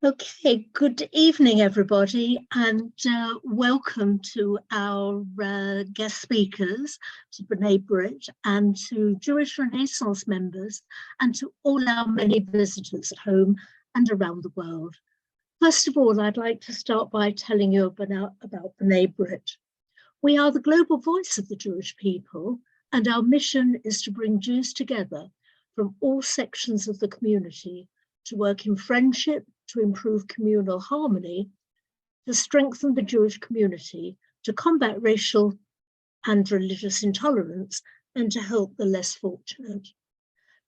Okay, good evening, everybody, and welcome to our guest speakers, to B'nai Brit, and to Jewish Renaissance members, and to all our many visitors at home and around the world. First of all, I'd like to start by telling you about B'nai Brit. We are the global voice of the Jewish people, and our mission is to bring Jews together from all sections of the community to work in friendship, to improve communal harmony, to strengthen the Jewish community, to combat racial and religious intolerance, and to help the less fortunate.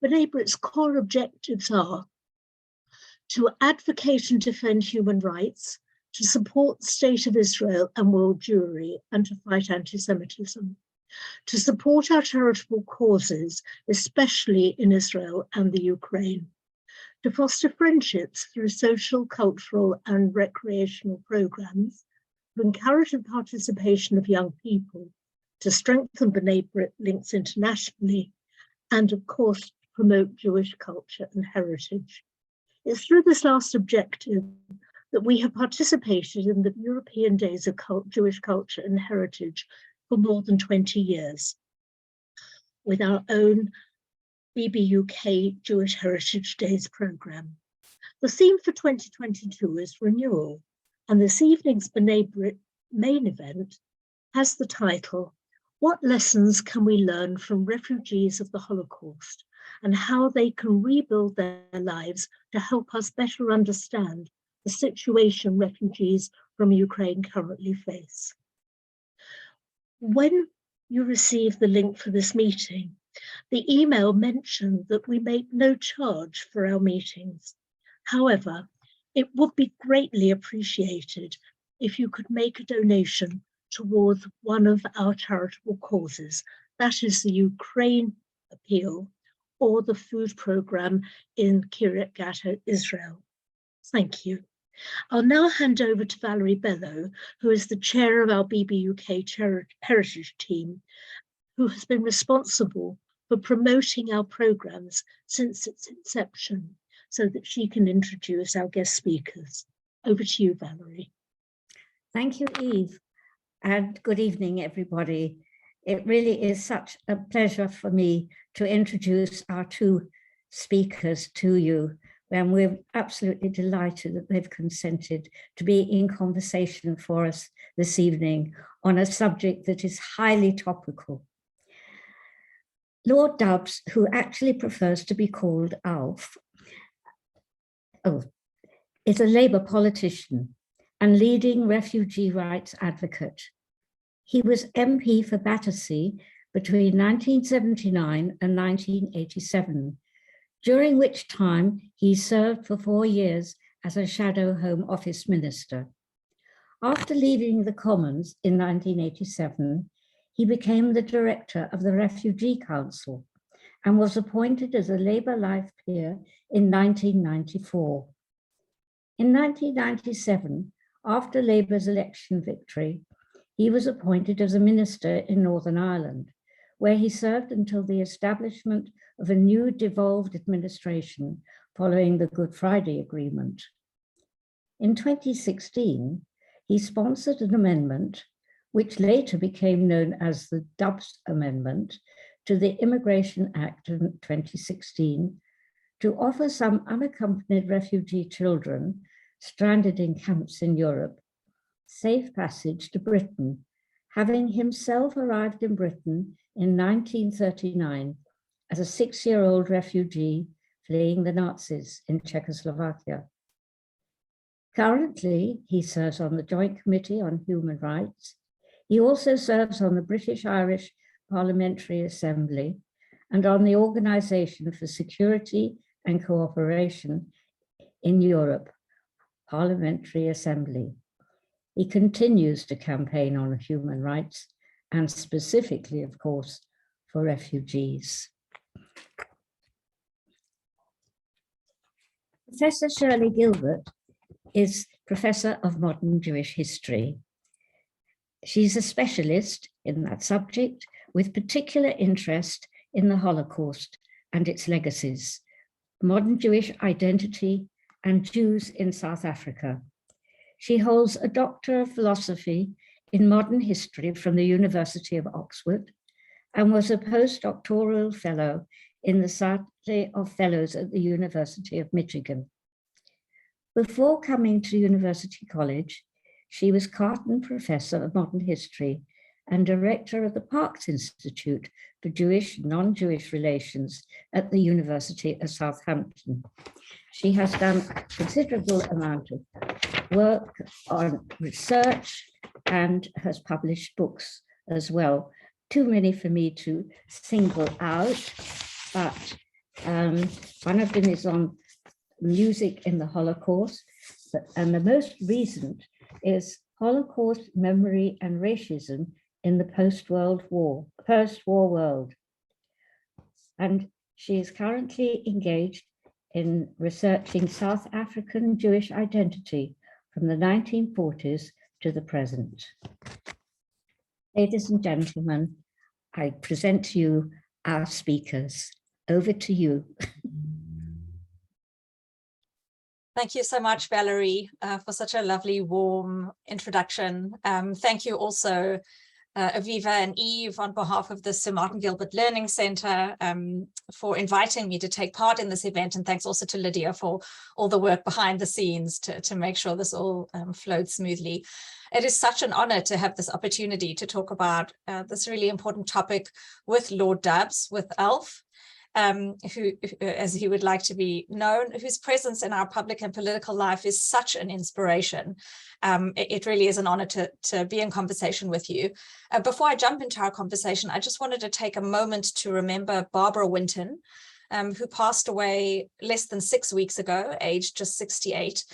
B'nai Brit's core objectives are to advocate and defend human rights, to support the state of Israel and world Jewry, and to fight anti-Semitism, to support our charitable causes, especially in Israel and the Ukraine, to foster friendships through social, cultural, and recreational programs, to encourage the participation of young people, to strengthen B'nai Brit links internationally, and of course, to promote Jewish culture and heritage. It's through this last objective that we have participated in the European Days of Jewish Culture and Heritage for more than 20 years, with our own BBUK Jewish Heritage Days programme. The theme for 2022 is renewal, and this evening's B'nai Brit main event has the title, What Lessons Can We Learn from Refugees of the Holocaust, and how they can rebuild their lives to help us better understand the situation refugees from Ukraine currently face. When you receive the link for this meeting, the email mentioned that we make no charge for our meetings. However, it would be greatly appreciated if you could make a donation towards one of our charitable causes, that is the Ukraine Appeal or the food programme in Kiryat Gat, Israel. Thank you. I'll now hand over to Valerie Bello, who is the chair of our BBUK Heritage team, who has been responsible for promoting our programmes since its inception, so that she can introduce our guest speakers. Over to you, Valerie. Thank you, Eve, and good evening, everybody. It really is such a pleasure for me to introduce our two speakers to you, and we're absolutely delighted that they've consented to be in conversation for us this evening on a subject that is highly topical. Lord Dubs, who actually prefers to be called Alf, is a Labour politician and leading refugee rights advocate. He was MP for Battersea between 1979 and 1987, during which time he served for 4 years as a shadow Home Office minister. After leaving the Commons in 1987, he became the director of the Refugee Council and was appointed as a Labour Life Peer in 1994. In 1997, after Labour's election victory, he was appointed as a minister in Northern Ireland, where he served until the establishment of a new devolved administration following the Good Friday Agreement. In 2016, he sponsored an amendment, which later became known as the Dubs Amendment, to the Immigration Act of 2016 to offer some unaccompanied refugee children stranded in camps in Europe safe passage to Britain, having himself arrived in Britain in 1939 as a 6-year-old refugee fleeing the Nazis in Czechoslovakia. Currently, he serves on the Joint Committee on Human Rights. He also serves on the British-Irish Parliamentary Assembly and on the Organisation for Security and Cooperation in Europe, Parliamentary Assembly. He continues to campaign on human rights and specifically, of course, for refugees. Professor Shirli Gilbert is Professor of Modern Jewish History. She's a specialist in that subject with particular interest in the Holocaust and its legacies, modern Jewish identity and Jews in South Africa. She holds a Doctor of Philosophy in Modern History from the University of Oxford and was a postdoctoral fellow in the Society of Fellows at the University of Michigan. Before coming to University College, she was Carton Professor of Modern History and Director of the Parkes Institute for Jewish and Non-Jewish Relations at the University of Southampton. She has done a considerable amount of work on research and has published books as well. Too many for me to single out, but one of them is on music in the Holocaust, and the most recent is Holocaust Memory and Racism in the post-war world. And she is currently engaged in researching South African Jewish identity from the 1940s to the present. Ladies and gentlemen, I present to you our speakers. Over to you. Thank you so much, Valerie, for such a lovely, warm introduction. Thank you also, Aviva and Eve, on behalf of the Sir Martin Gilbert Learning Centre, for inviting me to take part in this event. And thanks also to Lydia for all the work behind the scenes to make sure this all flowed smoothly. It is such an honour to have this opportunity to talk about this really important topic with Lord Dubs, with Alf. Who, as he would like to be known, whose presence in our public and political life is such an inspiration. It really is an honor to be in conversation with you. Before I jump into our conversation, I just wanted to take a moment to remember Barbara Winton, who passed away less than 6 weeks ago, aged just 68.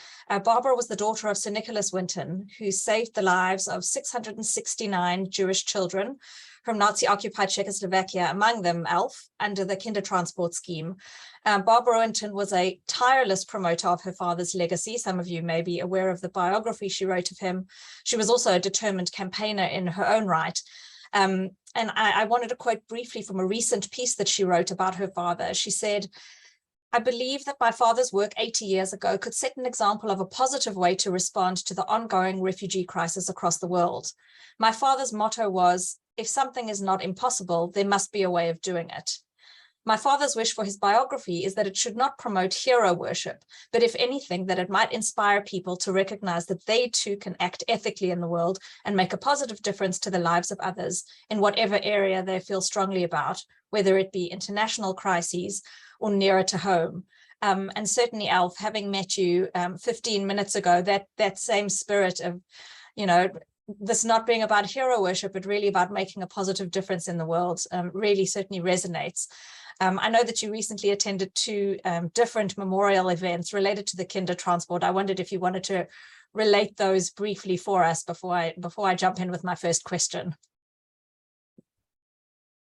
Barbara was the daughter of Sir Nicholas Winton, who saved the lives of 669 Jewish children from Nazi-occupied Czechoslovakia, among them Alf, under the Kindertransport scheme. Barbara Winton was a tireless promoter of her father's legacy. Some of you may be aware of the biography she wrote of him. She was also a determined campaigner in her own right. And I wanted to quote briefly from a recent piece that she wrote about her father. She said, "I believe that my father's work 80 years ago could set an example of a positive way to respond to the ongoing refugee crisis across the world. My father's motto was, if something is not impossible, there must be a way of doing it. My father's wish for his biography is that it should not promote hero worship, but if anything, that it might inspire people to recognize that they too can act ethically in the world and make a positive difference to the lives of others in whatever area they feel strongly about, whether it be international crises or nearer to home." And certainly, Alf, having met you 15 minutes ago, that same spirit of, this not being about hero worship, but really about making a positive difference in the world, really certainly resonates. I know that you recently attended 2 different memorial events related to the Kindertransport. I wondered if you wanted to relate those briefly for us before I jump in with my first question.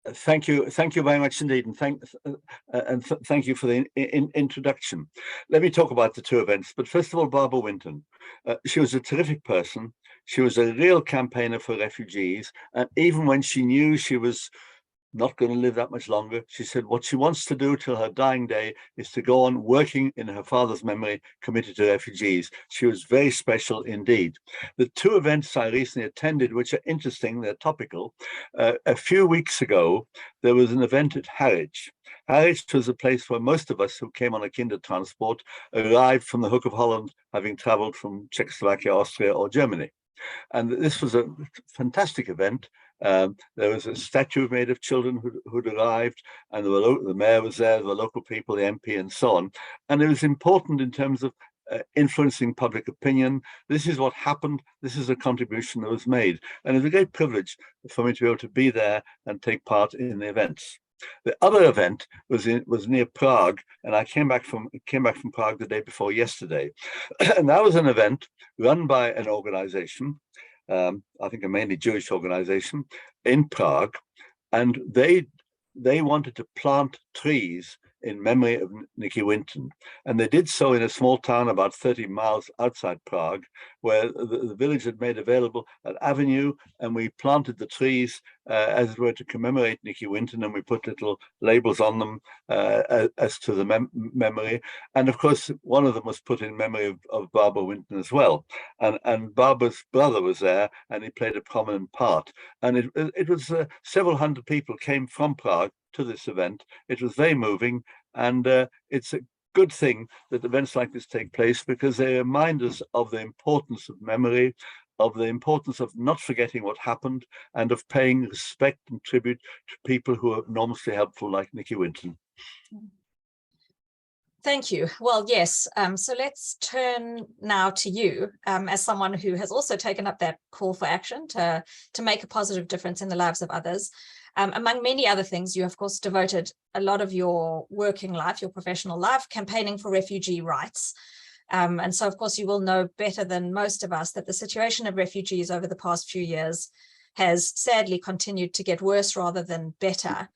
Thank you very much indeed, and thank you for the introduction. Let me talk about the 2 events, but first of all, Barbara Winton. She was a terrific person. She was a real campaigner for refugees, and even when she knew she was not going to live that much longer, she said what she wants to do till her dying day is to go on working in her father's memory, committed to refugees. She was very special indeed. The 2 events I recently attended, which are interesting, they're topical. A few weeks ago, there was an event at Harwich. Harwich was a place where most of us who came on a Kindertransport arrived from the Hook of Holland, having traveled from Czechoslovakia, Austria, or Germany. And this was a fantastic event. There was a statue made of children who'd arrived, and the mayor was there, the local people, the MP, and so on. And it was important in terms of influencing public opinion. This is what happened. This is a contribution that was made. And it was a great privilege for me to be able to be there and take part in the events. The other event was near Prague, and I came back from Prague the day before yesterday. And that was an event run by an organization, I think a mainly Jewish organization in Prague, and they wanted to plant trees in memory of Nicky Winton. And they did so in a small town about 30 miles outside Prague, where the village had made available an avenue, and we planted the trees as it were to commemorate Nicky Winton, and we put little labels on them as to the memory. And of course, one of them was put in memory of Barbara Winton as well. And Barbara's brother was there, and he played a prominent part. And it was several hundred people came from Prague to this event. It was very moving, and it's a good thing that events like this take place, because they remind us of the importance of memory, of the importance of not forgetting what happened, and of paying respect and tribute to people who are enormously helpful, like Nicky Winton. Thank you. Well, yes. So let's turn now to you as someone who has also taken up that call for action to make a positive difference in the lives of others. Among many other things, you, of course, devoted a lot of your working life, your professional life, campaigning for refugee rights. And so, of course, you will know better than most of us that the situation of refugees over the past few years has sadly continued to get worse rather than better.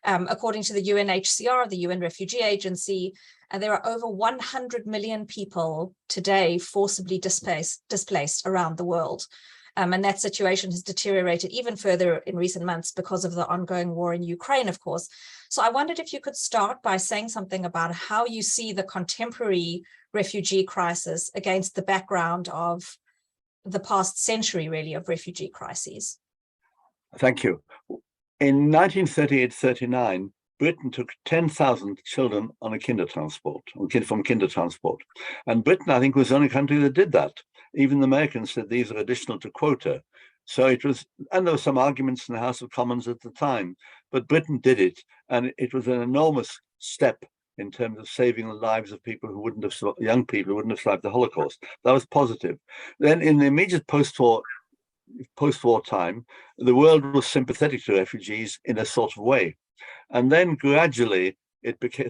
According to the UNHCR, the UN Refugee Agency, there are over 100 million people today forcibly displaced around the world. And that situation has deteriorated even further in recent months because of the ongoing war in Ukraine, of course. So I wondered if you could start by saying something about how you see the contemporary refugee crisis against the background of the past century, really, of refugee crises. Thank you. In 1938-39, Britain took 10,000 children on a from Kindertransport. And Britain, I think, was the only country that did that. Even the Americans said these are additional to quota. So it was, and there were some arguments in the House of Commons at the time, but Britain did it. And it was an enormous step in terms of saving the lives of people who wouldn't have, young people who wouldn't have survived the Holocaust. That was positive. Then in the immediate post-war time, the world was sympathetic to refugees in a sort of way. And then gradually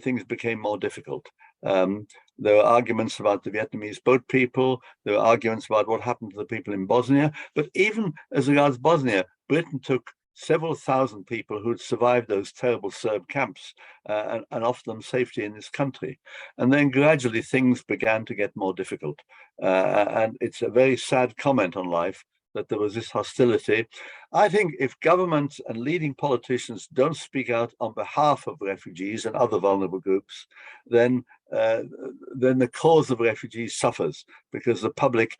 things became more difficult. There were arguments about the Vietnamese boat people. There were arguments about what happened to the people in Bosnia. But even as regards Bosnia, Britain took several thousand people who had survived those terrible Serb camps and offered them safety in this country. And then gradually things began to get more difficult. And it's a very sad comment on life that there was this hostility. I think if governments and leading politicians don't speak out on behalf of refugees and other vulnerable groups, then the cause of refugees suffers, because the public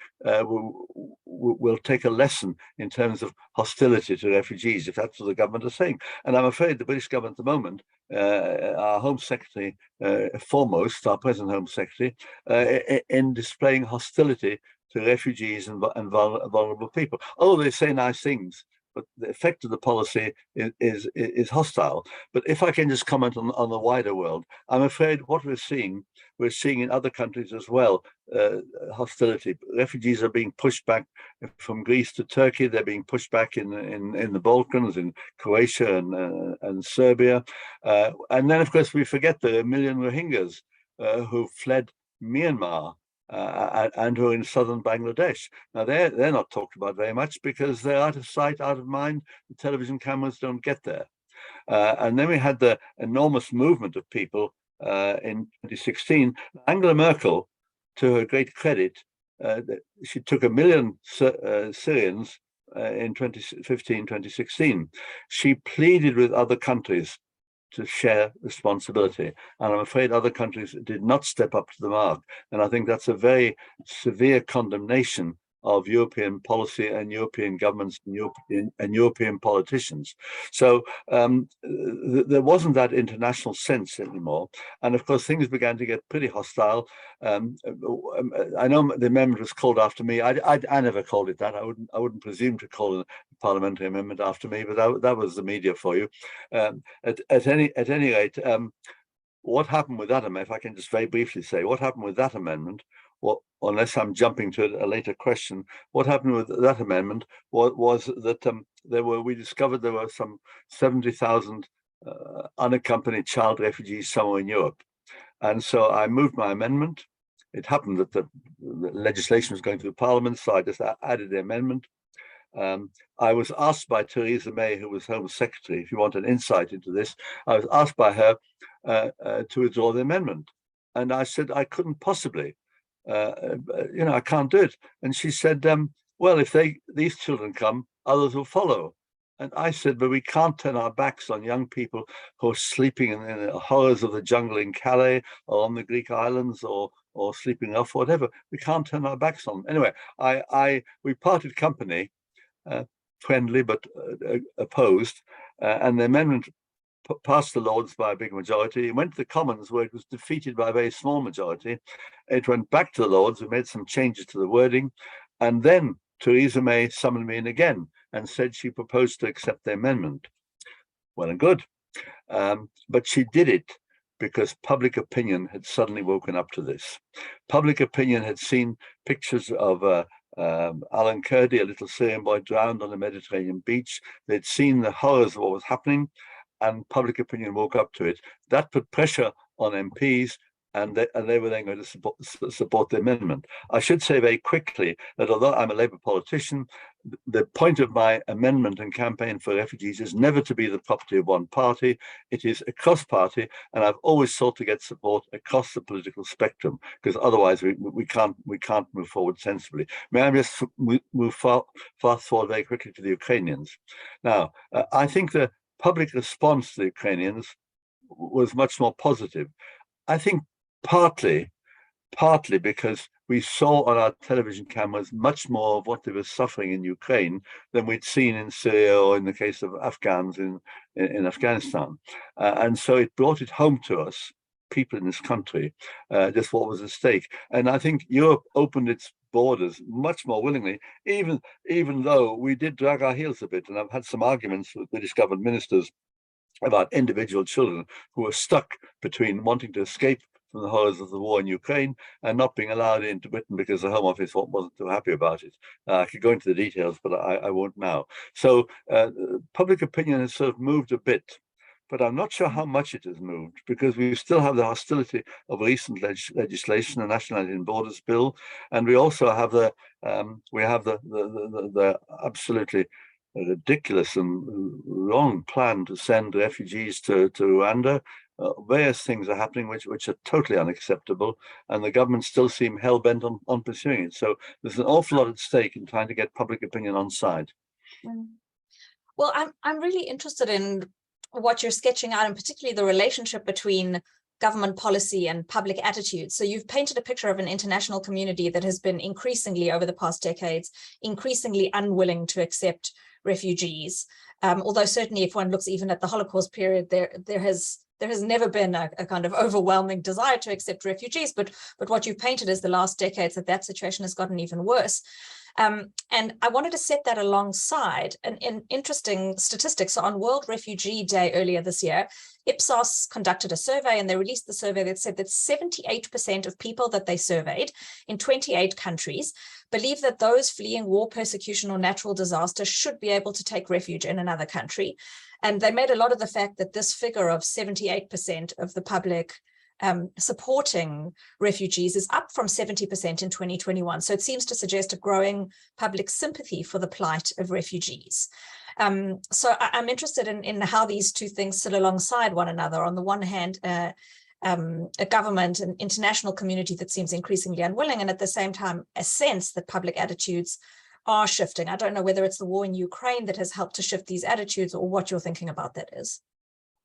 will take a lesson in terms of hostility to refugees, if that's what the government is saying. And I'm afraid the British government at the moment, our Home Secretary foremost, our present Home Secretary, in displaying hostility to refugees and vulnerable people. Oh, they say nice things, but the effect of the policy is hostile. But if I can just comment on the wider world, I'm afraid what we're seeing in other countries as well, hostility. Refugees are being pushed back from Greece to Turkey. They're being pushed back in the Balkans, in Croatia and Serbia. And then, of course, we forget the 1 million Rohingyas who fled Myanmar and who are in southern Bangladesh. Now, they're not talked about very much because they're out of sight, out of mind. The television cameras don't get there. And then we had the enormous movement of people in 2016. Angela Merkel, to her great credit, she took 1 million Syrians in 2015, 2016. She pleaded with other countries to share responsibility. And I'm afraid other countries did not step up to the mark. And I think that's a very severe condemnation of European policy and European governments and European politicians. So there wasn't that international sense anymore. And of course, things began to get pretty hostile. I know the amendment was called after me. I never called it that. I wouldn't presume to call a parliamentary amendment after me, but that was the media for you. At any rate, what happened with that amendment, if I can just very briefly say, what happened with that amendment, well, unless I'm jumping to a later question, what happened with that amendment was that we discovered there were some 70,000 unaccompanied child refugees somewhere in Europe. And so I moved my amendment. It happened that the legislation was going through Parliament, so I just added the amendment. I was asked by Theresa May, who was Home Secretary, if you want an insight into this, I was asked by her, to withdraw the amendment. And I said, I couldn't possibly, I can't do it. And she said, well, if these children come, others will follow. And I said, but we can't turn our backs on young people who are sleeping in the horrors of the jungle in Calais or on the Greek islands or sleeping off, whatever. We can't turn our backs on them. Anyway, we parted company, friendly but opposed, and the amendment passed the Lords by a big majority. It went to the Commons, where it was defeated by a very small majority. It went back to the Lords. We made some changes to the wording, and then Theresa May summoned me in again and said she proposed to accept the amendment. Well and good. But she did it because public opinion had suddenly woken up to this. Public opinion had seen pictures of Alan Kurdi, a little Syrian boy, drowned on a Mediterranean beach. They'd seen the horrors of what was happening, and public opinion woke up to it. That put pressure on MPs, and they were then going to support the amendment. I should say very quickly that although I'm a Labour politician, the point of my amendment and campaign for refugees is never to be the property of one party. It is across party, and I've always sought to get support across the political spectrum, because otherwise we can't move forward sensibly. May I just move fast forward very quickly to the Ukrainians? Now, I think the public response to the Ukrainians was much more positive. I think partly because we saw on our television cameras much more of what they were suffering in Ukraine than we'd seen in Syria or in the case of Afghans in Afghanistan. And so it brought it home to us, people in this country, just what was at stake. And I think Europe opened its borders much more willingly, even though we did drag our heels a bit. And I've had some arguments with British government ministers about individual children who were stuck between wanting to escape from the horrors of the war in Ukraine and not being allowed into Britain because the Home Office wasn't too happy about it. I could go into the details, but I won't now. So public opinion has sort of moved a bit, but I'm not sure how much it has moved, because we still have the hostility of recent legislation, the Nationality and Borders Bill, and we also have the absolutely ridiculous and wrong plan to send refugees to Rwanda. Various things are happening which are totally unacceptable, and the government still seem hell-bent on pursuing it. So there's an awful lot at stake in trying to get public opinion on side. Well, I'm really interested in what you're sketching out, and particularly the relationship between government policy and public attitudes. So you've painted a picture of an international community that has been increasingly, over the past decades, increasingly unwilling to accept refugees. Although certainly if one looks even at the Holocaust period, there has never been a kind of overwhelming desire to accept refugees, but what you've painted is the last decades that situation has gotten even worse. And I wanted to set that alongside an interesting statistic. So on World Refugee Day earlier this year, Ipsos conducted a survey, and they released the survey that said that 78% of people that they surveyed in 28 countries believe that those fleeing war, persecution, or natural disaster should be able to take refuge in another country. And they made a lot of the fact that this figure of 78% of the public supporting refugees is up from 70% in 2021. So it seems to suggest a growing public sympathy for the plight of refugees. So I'm interested in how these two things sit alongside one another. On the one hand, a government, an international community that seems increasingly unwilling, and at the same time, a sense that public attitudes are shifting. I don't know whether it's the war in Ukraine that has helped to shift these attitudes, or what you're thinking about that is.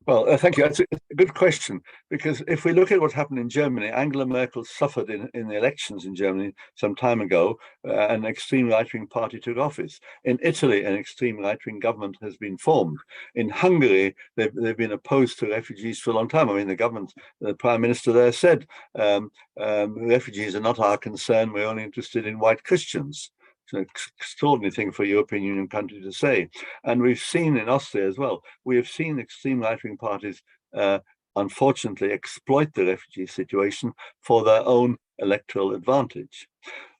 Well, thank you. It's a good question, because if we look at what happened in Germany, Angela Merkel suffered in the elections in Germany some time ago. An extreme right-wing party took office. In Italy, an extreme right-wing government has been formed. In Hungary, they've been opposed to refugees for a long time. I mean, the prime minister there said, refugees are not our concern. We're only interested in white Christians. It's an extraordinary thing for a European Union country to say. And we've seen in Austria as well, we have seen extreme right-wing parties unfortunately exploit the refugee situation for their own electoral advantage.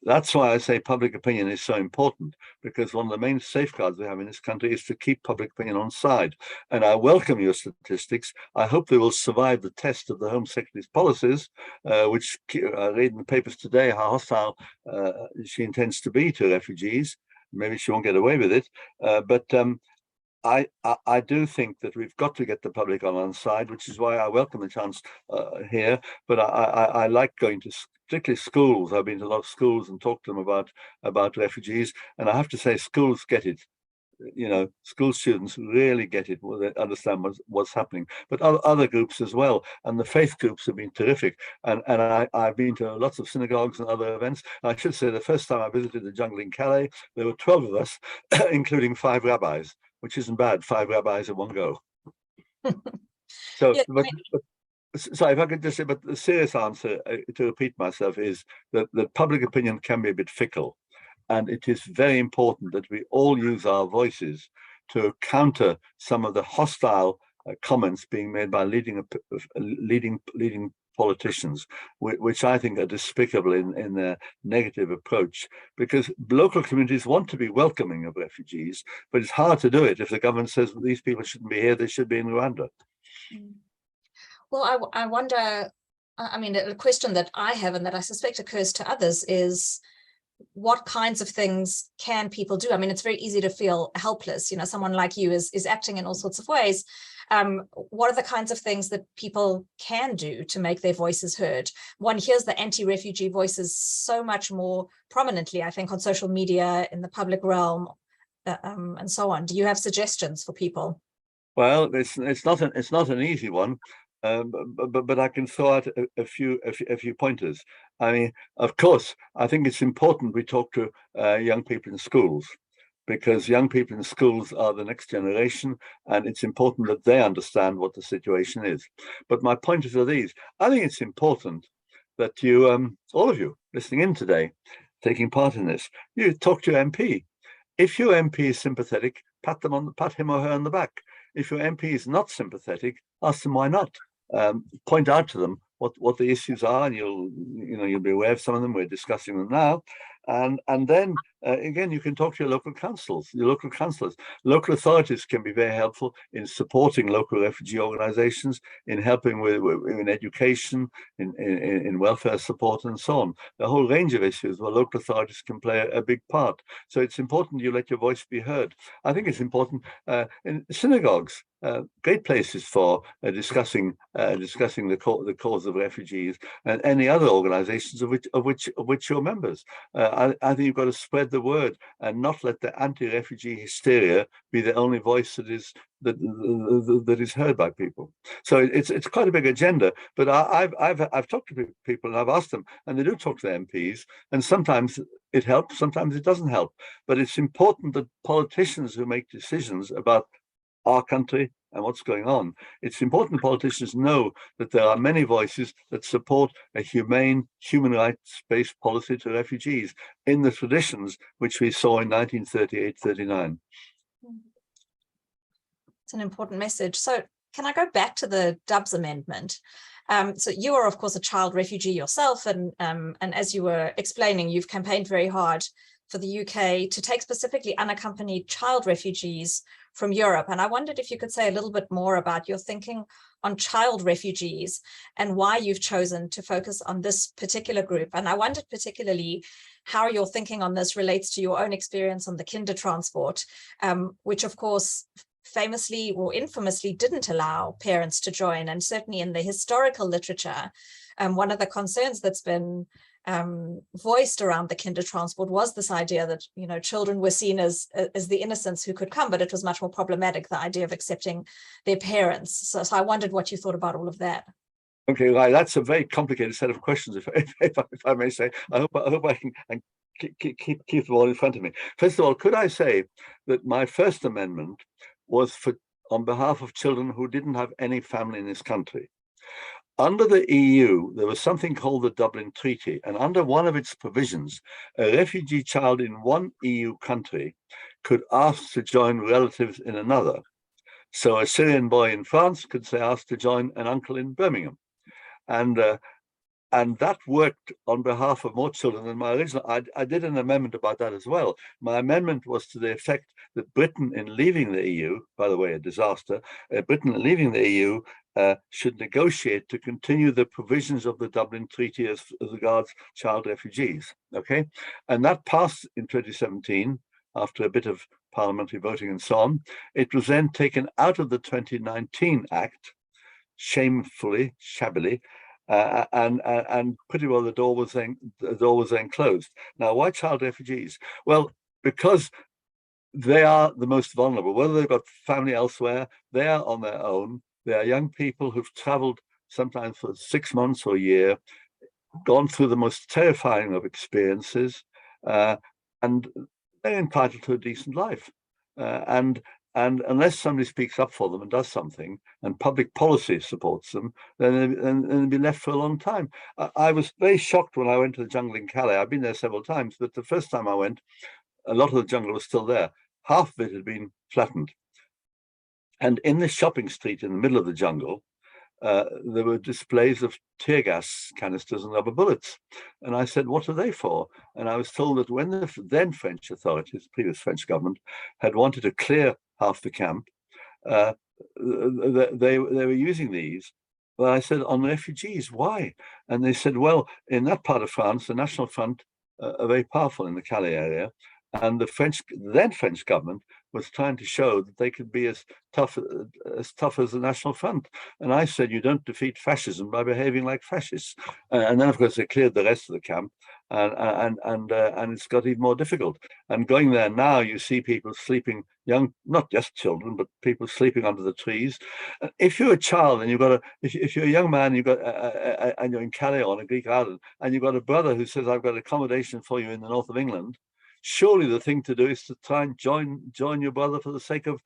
That's why I say public opinion is so important, because one of the main safeguards we have in this country is to keep public opinion on side. And I welcome your statistics. I hope they will survive the test of the Home Secretary's policies, which I read in the papers today how hostile she intends to be to refugees. Maybe she won't get away with it, but I do think that we've got to get the public on our side, which is why I welcome the chance here. But I like going to particularly schools. I've been to a lot of schools and talked to them about refugees, and I have to say schools get it. You know, school students really get it, they understand what's happening, but other groups as well, and the faith groups have been terrific. And I've been to lots of synagogues and other events. I should say the first time I visited the jungle in Calais, there were 12 of us, including 5 rabbis, which isn't bad, 5 rabbis in one go. So, Yeah, sorry, if I could just say, but the serious answer, to repeat myself, is that public opinion can be a bit fickle. And it is very important that we all use our voices to counter some of the hostile comments being made by leading politicians, which I think are despicable in their negative approach, because local communities want to be welcoming of refugees, but it's hard to do it if the government says these people shouldn't be here, they should be in Rwanda. Well, I wonder, I mean, a question that I have and that I suspect occurs to others is, what kinds of things can people do? I mean, it's very easy to feel helpless. You know, someone like you is acting in all sorts of ways. What are the kinds of things that people can do to make their voices heard? One hears the anti-refugee voices so much more prominently, I think, on social media, in the public realm, and so on. Do you have suggestions for people? Well, it's not an easy one. But I can throw out a few pointers. I mean, of course, I think it's important we talk to young people in schools, because young people in schools are the next generation, and it's important that they understand what the situation is. But my pointers are these. I think it's important that you, all of you listening in today, taking part in this, you talk to your MP. If your MP is sympathetic, pat him or her on the back. If your MP is not sympathetic, ask them why not. Point out to them what the issues are, and you'll be aware of some of them. We're discussing them now, and then again, you can talk to your local councils, Local authorities can be very helpful in supporting local refugee organizations, in helping in education, in welfare support, and so on. A whole range of issues where local authorities can play a big part. So it's important you let your voice be heard. I think it's important in synagogues. Great places for discussing the cause of refugees, and any other organizations of which you're members. I think you've got to spread the word and not let the anti-refugee hysteria be the only voice that is heard by people. So it's quite a big agenda. But I've talked to people and I've asked them, and they do talk to their MPs, and sometimes it helps, sometimes it doesn't help. But it's important that politicians who make decisions about our country and what's going on, it's important politicians know that there are many voices that support a humane, human rights-based policy to refugees in the traditions which we saw in 1938-39. It's an important message. So can I go back to the Dubs Amendment? So you are, of course, a child refugee yourself, and as you were explaining, you've campaigned very hard for the UK to take specifically unaccompanied child refugees from Europe. And I wondered if you could say a little bit more about your thinking on child refugees and why you've chosen to focus on this particular group. And I wondered particularly how your thinking on this relates to your own experience on the Kindertransport, which of course famously or infamously didn't allow parents to join. And certainly in the historical literature, one of the concerns that's been voiced around the Kindertransport was this idea that, you know, children were seen as the innocents who could come, but it was much more problematic, the idea of accepting their parents. So I wondered what you thought about all of that. Okay, right. That's a very complicated set of questions, if I may say. I hope I can keep them all in front of me. First of all, could I say that my first amendment was on behalf of children who didn't have any family in this country. Under the EU, there was something called the Dublin Treaty, and under one of its provisions, a refugee child in one EU country could ask to join relatives in another. So a Syrian boy in France could say, ask to join an uncle in Birmingham. And that worked on behalf of more children than my original. I did an amendment about that as well. My amendment was to the effect that Britain, in leaving the EU, by the way, a disaster, Britain leaving the EU should negotiate to continue the provisions of the Dublin Treaty as regards child refugees, okay? And that passed in 2017 after a bit of parliamentary voting and so on. It was then taken out of the 2019 Act, shamefully, shabbily, and pretty well the door was then closed. Now, why child refugees? Well, because they are the most vulnerable. Whether they've got family elsewhere, they are on their own. They are young people who've traveled sometimes for 6 months or a year, gone through the most terrifying of experiences, and they're entitled to a decent life. And unless somebody speaks up for them and does something, and public policy supports them, then they'll be left for a long time. I was very shocked when I went to the jungle in Calais. I've been there several times, but the first time I went, a lot of the jungle was still there. Half of it had been flattened. And in the shopping street in the middle of the jungle, there were displays of tear gas canisters and rubber bullets. And I said, what are they for? And I was told that when the then French authorities, previous French government, had wanted to clear half the camp, they were using these. Well, I said, on refugees, why? And they said, well, in that part of France, the National Front are very powerful in the Calais area. And the then French government was trying to show that they could be as tough as the National Front. And I said, you don't defeat fascism by behaving like fascists. And then, of course, they cleared the rest of the camp, and it's got even more difficult. And going there now, you see people sleeping, young, not just children, but people sleeping under the trees. If you're a child and if you're a young man, and you're in Calais on a Greek island, and you've got a brother who says, I've got accommodation for you in the north of England, surely the thing to do is to try and join your brother for the sake of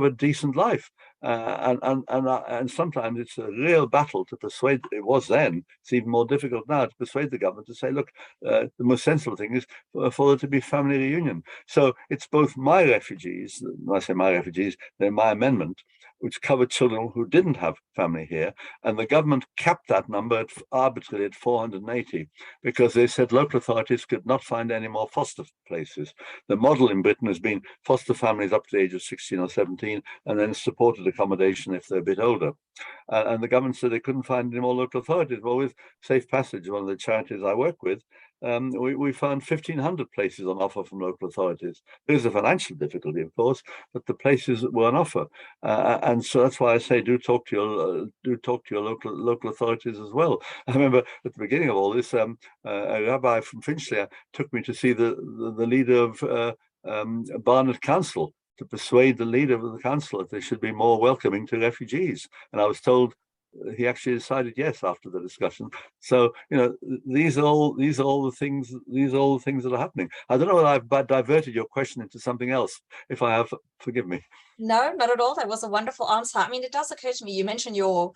a decent life. And sometimes it's a real battle to persuade. It was then. It's even more difficult now to persuade the government to say, look, the most sensible thing is for there to be family reunion. So it's both my refugees. When I say my refugees, they're my amendment, which covered children who didn't have family here, and the government capped that number arbitrarily at 480 because they said local authorities could not find any more foster places. The model in Britain has been foster families up to the age of 16 or 17, and then supported accommodation if they're a bit older. And the government said they couldn't find any more local authorities. Well, with Safe Passage, one of the charities I work with, we found 1,500 places on offer from local authorities. There's a financial difficulty, of course, but the places were on offer, and so that's why I say do talk to your local authorities as well. I remember at the beginning of all this, a rabbi from Finchley took me to see the leader of Barnet Council, to persuade the leader of the council that they should be more welcoming to refugees, and I was told he actually decided yes after the discussion. So these are all the things that are happening. I don't know whether I've diverted your question into something else. If I have, forgive me. No, not at all. That was a wonderful answer. I mean, it does occur to me, you mentioned your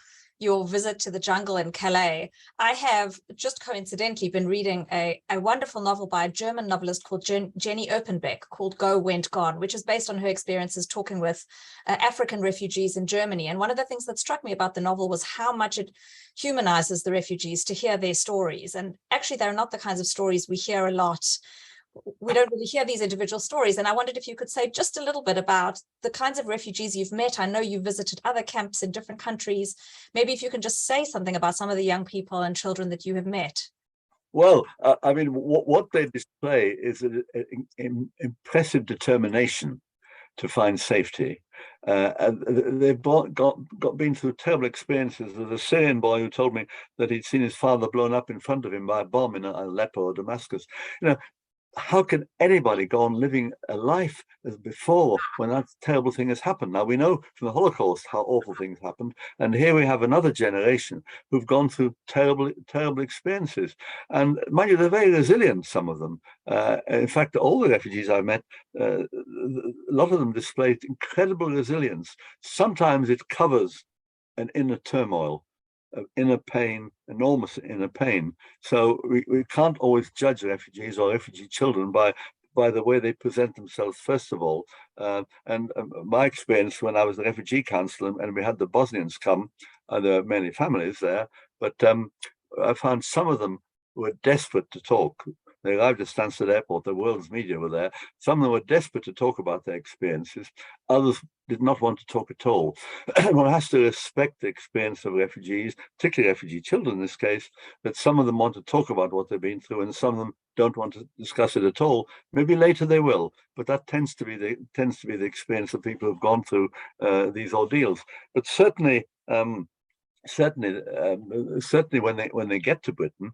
visit to the jungle in Calais. I have just coincidentally been reading a wonderful novel by a German novelist called Jenny Oppenbeck called Go, Went, Gone, which is based on her experiences talking with African refugees in Germany. And one of the things that struck me about the novel was how much it humanizes the refugees to hear their stories. And actually, they're not the kinds of stories we hear a lot. We don't really hear these individual stories. And I wondered if you could say just a little bit about the kinds of refugees you've met. I know you've visited other camps in different countries. Maybe if you can just say something about some of the young people and children that you have met. Well, I mean, what they display is an impressive determination to find safety. And they've been through terrible experiences. There's a Syrian boy who told me that he'd seen his father blown up in front of him by a bomb in Aleppo or Damascus. How can anybody go on living a life as before when that terrible thing has happened? Now, we know from the Holocaust how awful things happened. And here we have another generation who've gone through terrible, terrible experiences. And mind you, they're very resilient, some of them. In fact, all the refugees I've met, a lot of them displayed incredible resilience. Sometimes it covers an inner turmoil, of inner pain, enormous inner pain. So we can't always judge refugees or refugee children by the way they present themselves, first of all. And my experience when I was the refugee council and we had the Bosnians come, there were many families there, but I found some of them were desperate to talk. They arrived at Stansted Airport, the world's media were there. Some of them were desperate to talk about their experiences. Others did not want to talk at all. One has to respect the experience of refugees, particularly refugee children in this case, that some of them want to talk about what they've been through and some of them don't want to discuss it at all. Maybe later they will, but that tends to be the experience of people who've gone through these ordeals. But certainly when they get to Britain,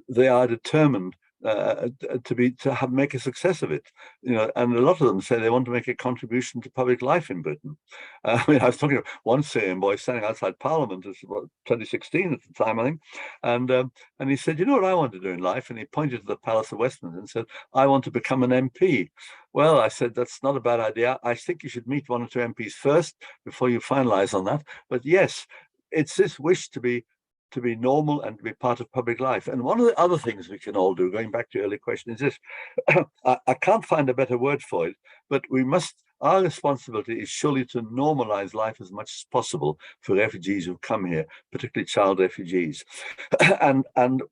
they are determined to make a success of it, you know, and a lot of them say they want to make a contribution to public life in Britain. I mean, I was talking to one Syrian boy standing outside Parliament, it was about 2016 at the time, I think, and he said, you know what I want to do in life? And he pointed to the Palace of Westminster and said, I want to become an MP. Well, I said, that's not a bad idea. I think you should meet one or two MPs first before you finalize on that. But yes, it's this wish to be normal and to be part of public life. And one of the other things we can all do, going back to your earlier question, is this. I can't find a better word for it, but our responsibility is surely to normalize life as much as possible for refugees who come here, particularly child refugees. and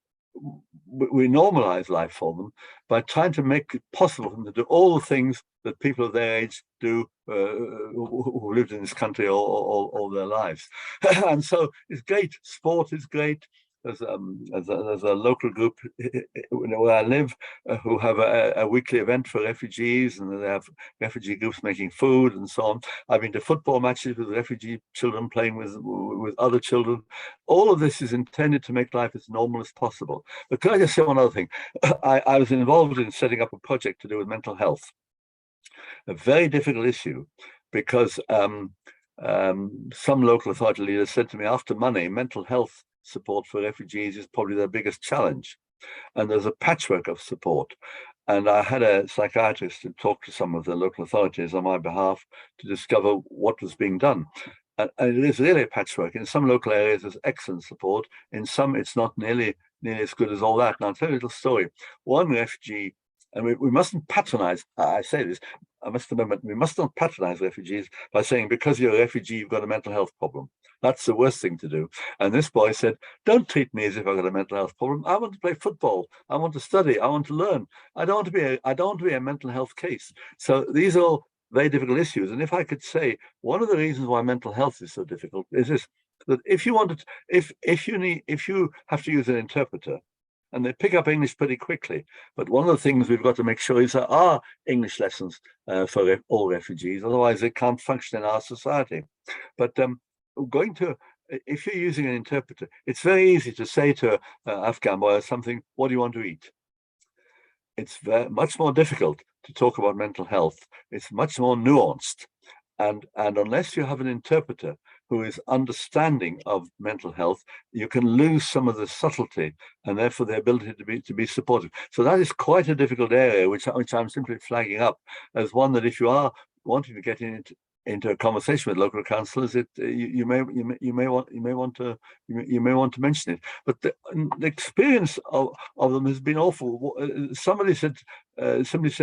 we normalize life for them by trying to make it possible for them to do all the things that people of their age do who lived in this country all their lives. And so it's great. Sport is great. There's a local group where I live who have a weekly event for refugees, and they have refugee groups making food and so on. I've been to football matches with refugee children playing with other children. All of this is intended to make life as normal as possible. But can I just say one other thing? I was involved in setting up a project to do with mental health, a very difficult issue, because some local authority leaders said to me, after money, mental health support for refugees is probably their biggest challenge. And there's a patchwork of support. And I had a psychiatrist to talk to some of the local authorities on my behalf to discover what was being done. And it is really a patchwork. In some local areas, there's excellent support. In some, it's not nearly as good as all that. And I'll tell you a little story. One refugee, and we mustn't patronize, I say this, I must remember, we must not patronize refugees by saying, because you're a refugee, you've got a mental health problem. That's the worst thing to do. And this boy said, don't treat me as if I've got a mental health problem. I want to play football. I want to study. I want to learn. I don't want to be a mental health case. So these are all very difficult issues. And if I could say, one of the reasons why mental health is so difficult is this, that if you have to use an interpreter, and they pick up English pretty quickly. But one of the things we've got to make sure is there are English lessons for all refugees, otherwise they can't function in our society. But if you're using an interpreter, it's very easy to say to an Afghan boy or something, what do you want to eat? It's much more difficult to talk about mental health. It's much more nuanced. And unless you have an interpreter who is understanding of mental health, you can lose some of the subtlety and therefore the ability to be supportive. So that is quite a difficult area, which I'm simply flagging up as one that, if you are wanting to get into a conversation with local councillors, you may want to mention it. But the experience of them has been awful. Somebody said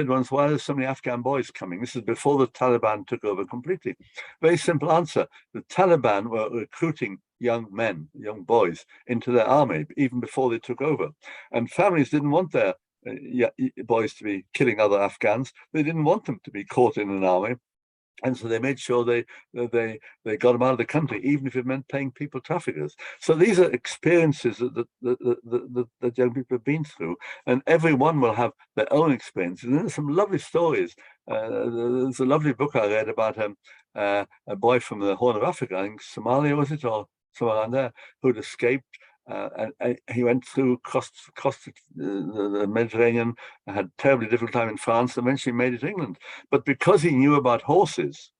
once, why are there so many Afghan boys coming? This is before the Taliban took over completely. Very simple answer. The Taliban were recruiting young boys into their army even before they took over. And families didn't want their boys to be killing other Afghans. They didn't want them to be caught in an army. And so they made sure they got them out of the country, even if it meant paying people traffickers. So these are experiences that young people have been through, and everyone will have their own experiences. And there's some lovely stories. There's a lovely book I read about a boy from the Horn of Africa, I think Somalia was it, or somewhere around there, who'd escaped. And he went through, crossed the Mediterranean, had a terribly difficult time in France, and eventually made it to England. But because he knew about horses,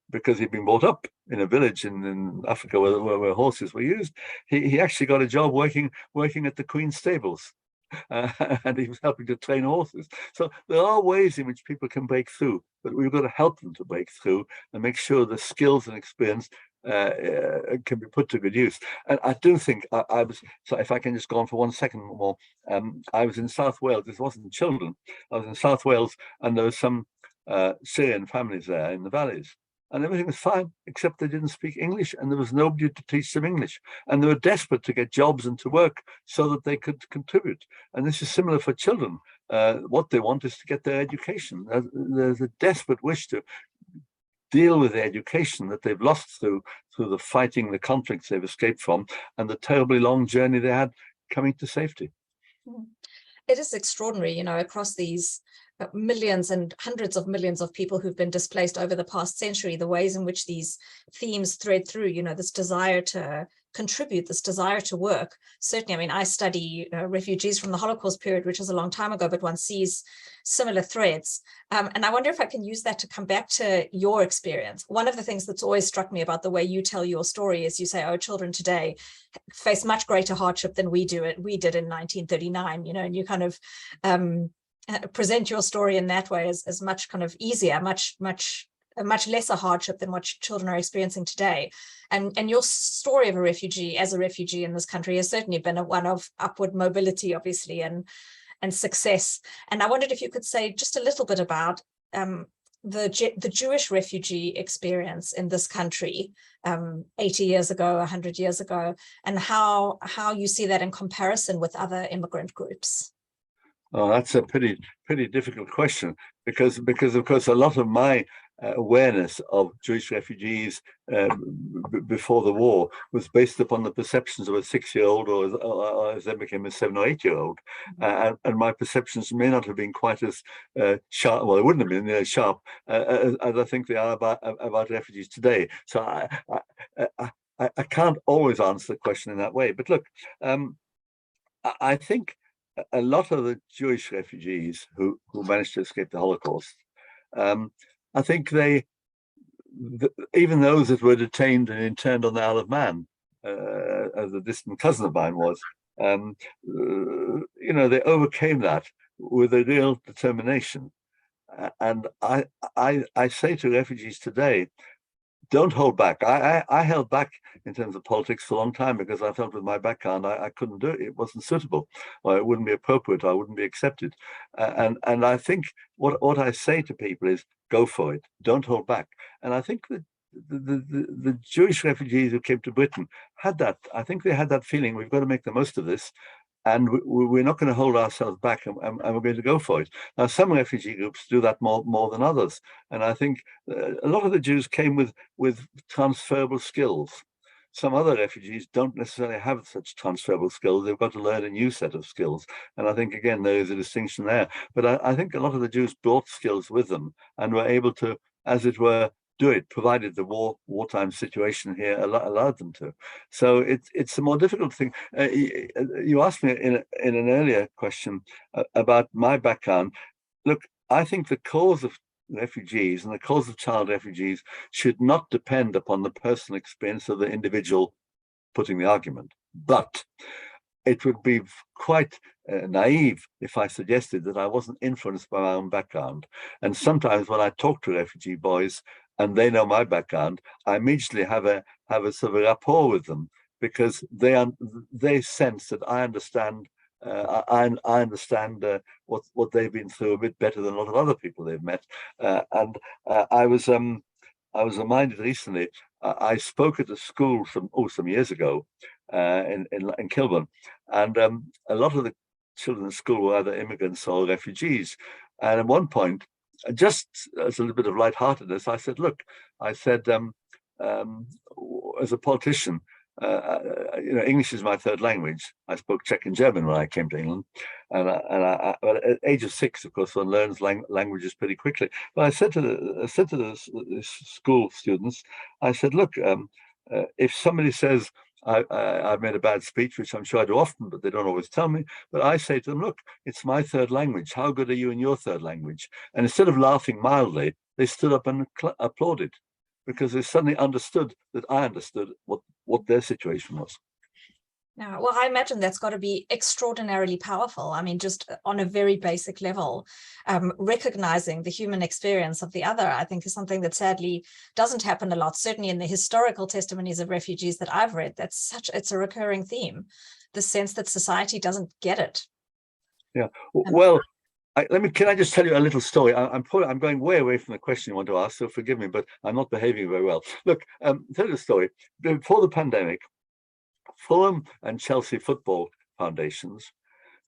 because he'd been brought up in a village in Africa where horses were used, he actually got a job working at the Queen's stables. And he was helping to train horses. So there are ways in which people can break through, but we've got to help them to break through and make sure the skills and experience can be put to good use. And I do think I was, so if I can just go on for 1 second more, I was in South Wales. This wasn't children. I was in South Wales, and there were some Syrian families there in the valleys. And everything was fine, except they didn't speak English, and there was nobody to teach them English. And they were desperate to get jobs and to work so that they could contribute. And this is similar for children. what they want is to get their education. There's a desperate wish to deal with the education that they've lost through the fighting, the conflicts they've escaped from, and the terribly long journey they had coming to safety. It is extraordinary, you know, across these millions and hundreds of millions of people who've been displaced over the past century, the ways in which these themes thread through, you know, this desire to contribute, this desire to work. Certainly, I mean, I study refugees from the Holocaust period, which is a long time ago, but one sees similar threads. And I wonder if I can use that to come back to your experience. One of the things that's always struck me about the way you tell your story is you say, oh, children today face much greater hardship than we did in 1939, you know, and you kind of present your story in that way as much kind of easier, much lesser hardship than what children are experiencing today. And your story of a refugee as a refugee in this country has certainly been one of upward mobility, obviously, and success. And I wondered if you could say just a little bit about the Jewish refugee experience in this country 80 years ago, 100 years ago, and how you see that in comparison with other immigrant groups. Oh, that's a pretty difficult question, because of course a lot of my awareness of Jewish refugees before the war was based upon the perceptions of a 6-year-old or as they became a 7 or 8-year-old, and my perceptions may not have been quite as sharp. Well, they wouldn't have been as sharp as I think they are about refugees today. So I can't always answer the question in that way. But look, I think a lot of the Jewish refugees who managed to escape the Holocaust, I think even those that were detained and interned on the Isle of Man, as a distant cousin of mine was, you know, they overcame that with a real determination. And I say to refugees today, don't hold back. I held back in terms of politics for a long time because I felt with my background I couldn't do it. It wasn't suitable, or it wouldn't be appropriate, or I wouldn't be accepted. And I think what I say to people is go for it. Don't hold back. And I think that the Jewish refugees who came to Britain had that. I think they had that feeling, we've got to make the most of this. And we're not going to hold ourselves back, and we're going to go for it. Now, some refugee groups do that more than others, and I think a lot of the Jews came with transferable skills. Some other refugees don't necessarily have such transferable skills. They've got to learn a new set of skills, and I think again there is a distinction there. But I think a lot of the Jews brought skills with them and were able to, as it were, do it, provided the wartime situation here allowed them to. So it's a more difficult thing. You asked me in an earlier question about my background. Look, I think the cause of refugees and the cause of child refugees should not depend upon the personal experience of the individual putting the argument. But it would be quite naive if I suggested that I wasn't influenced by my own background. And sometimes when I talk to refugee boys, and they know my background, I immediately have a sort of a rapport with them, because they sense that I understand. I understand what they've been through a bit better than a lot of other people they've met. And I was reminded recently. I spoke at a school some years ago in Kilburn, and a lot of the children in school were either immigrants or refugees. And at one point, just as a little bit of lightheartedness, I said, look, as a politician, you know, English is my third language. I spoke Czech and German when I came to England. But at the age of 6, of course, one learns languages pretty quickly. But I said to the school students, I said, look, if somebody says, I've made a bad speech, which I'm sure I do often, but they don't always tell me. But I say to them, look, it's my third language. How good are you in your third language? And instead of laughing mildly, they stood up and applauded, because they suddenly understood that I understood what their situation was. Yeah, well, I imagine that's got to be extraordinarily powerful. I mean, just on a very basic level, recognizing the human experience of the other, I think, is something that sadly doesn't happen a lot. Certainly in the historical testimonies of refugees that I've read, it's a recurring theme, the sense that society doesn't get it. Yeah, well, can I just tell you a little story? I'm going way away from the question you want to ask, so forgive me, but I'm not behaving very well. Look, tell you a story. Before the pandemic, Fulham and Chelsea football foundations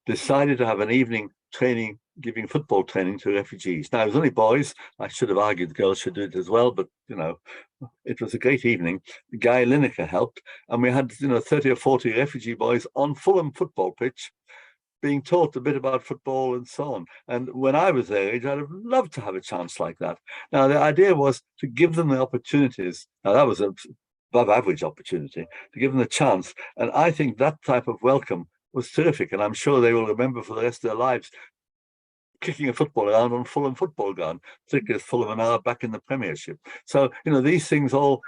decided to have an evening training giving football training to refugees. Now, it was only boys. I should have argued girls should do it as well, but, you know, it was a great evening. Guy Lineker helped, and we had, you know, 30 or 40 refugee boys on Fulham football pitch being taught a bit about football and so on. And when I was their age, I'd have loved to have a chance like that. Now, the idea was to give them the opportunities. Now, that was a above average opportunity, to give them the chance. And I think that type of welcome was terrific. And I'm sure they will remember for the rest of their lives kicking a football around on Fulham football ground, particularly as Fulham are now back in the Premiership. So, you know, these things all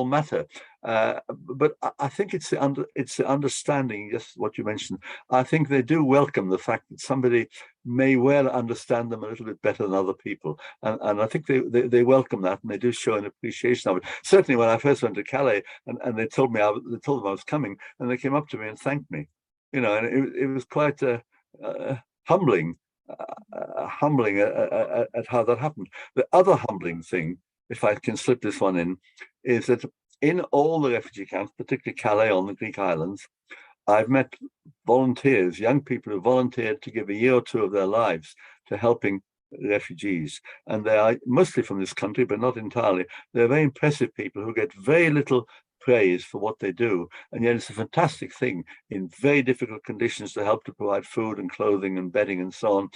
matter. But I think it's the understanding, just what you mentioned. I think they do welcome the fact that somebody may well understand them a little bit better than other people, and I think they welcome that, and they do show an appreciation of it. Certainly, when I first went to Calais, and they told them I was coming, and they came up to me and thanked me, you know, and it was quite humbling. Humbling at how that happened. The other humbling thing, if I can slip this one in, is that in all the refugee camps, particularly Calais on the Greek islands, I've met volunteers, young people who volunteered to give a year or two of their lives to helping refugees. And they are mostly from this country, but not entirely. They're very impressive people who get very little praise for what they do, and yet it's a fantastic thing in very difficult conditions to help to provide food and clothing and bedding and so on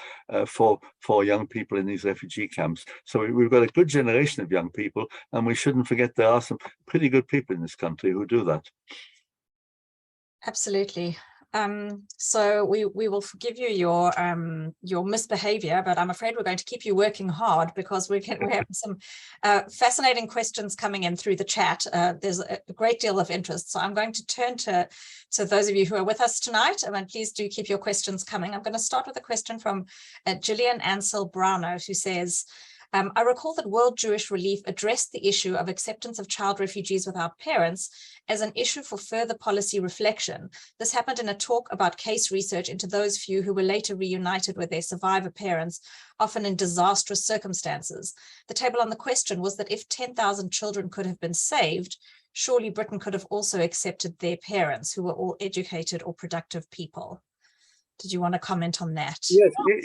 for young people in these refugee camps. So we've got a good generation of young people, and we shouldn't forget there are some pretty good people in this country who do that. Absolutely. So we will forgive you your misbehavior, but I'm afraid we're going to keep you working hard, because we have some fascinating questions coming in through the chat. There's a great deal of interest. So I'm going to turn to those of you who are with us tonight, and please do keep your questions coming. I'm going to start with a question from Gillian Ansel Browner, who says, I recall that World Jewish Relief addressed the issue of acceptance of child refugees without parents as an issue for further policy reflection. This happened in a talk about case research into those few who were later reunited with their survivor parents, often in disastrous circumstances. The table on the question was that if 10,000 children could have been saved, surely Britain could have also accepted their parents, who were all educated or productive people. Did you want to comment on that?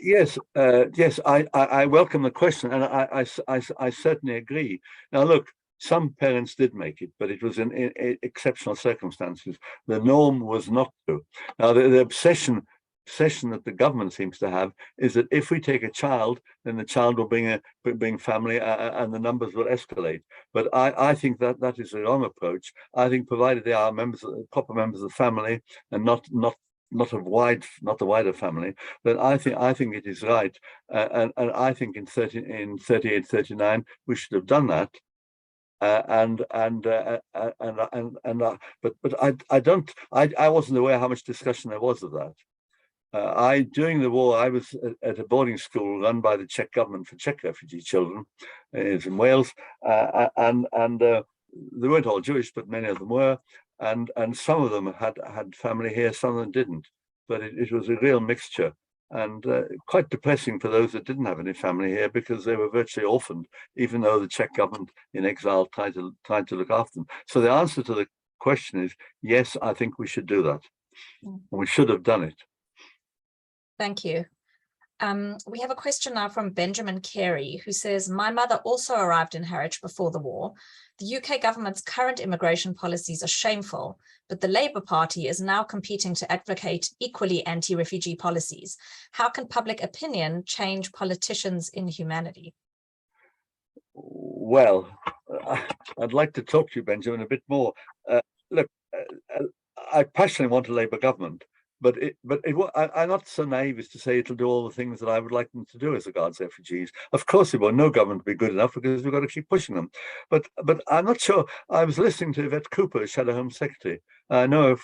Yes. I welcome the question, and I certainly agree. Now, look, some parents did make it, but it was in exceptional circumstances. The norm was not to. Now, the obsession that the government seems to have is that if we take a child, then the child will bring family, and the numbers will escalate. But I think that is the wrong approach. I think provided they are proper members of the family, and not the wider family, then I think it is right, and I think in 38, 39 we should have done that, but I wasn't aware how much discussion there was of that. During the war, I was at a boarding school run by the Czech government for Czech refugee children. It was in Wales, and they weren't all Jewish, but many of them were. And some of them had family here, some of them didn't. But it was a real mixture, and quite depressing for those that didn't have any family here, because they were virtually orphaned, even though the Czech government in exile tried to look after them. So the answer to the question is yes, I think we should do that. And we should have done it. Thank you. We have a question now from Benjamin Carey, who says, my mother also arrived in Harwich before the war. The UK government's current immigration policies are shameful, but the Labour Party is now competing to advocate equally anti-refugee policies. How can public opinion change politicians' inhumanity? Well, I'd like to talk to you, Benjamin, a bit more. Look, I passionately want a Labour government. But I'm not so naive as to say it'll do all the things that I would like them to do as regards refugees. Of course, it will. No government will be good enough, because we've got to keep pushing them. But I'm not sure. I was listening to Yvette Cooper, as Shadow Home Secretary. I know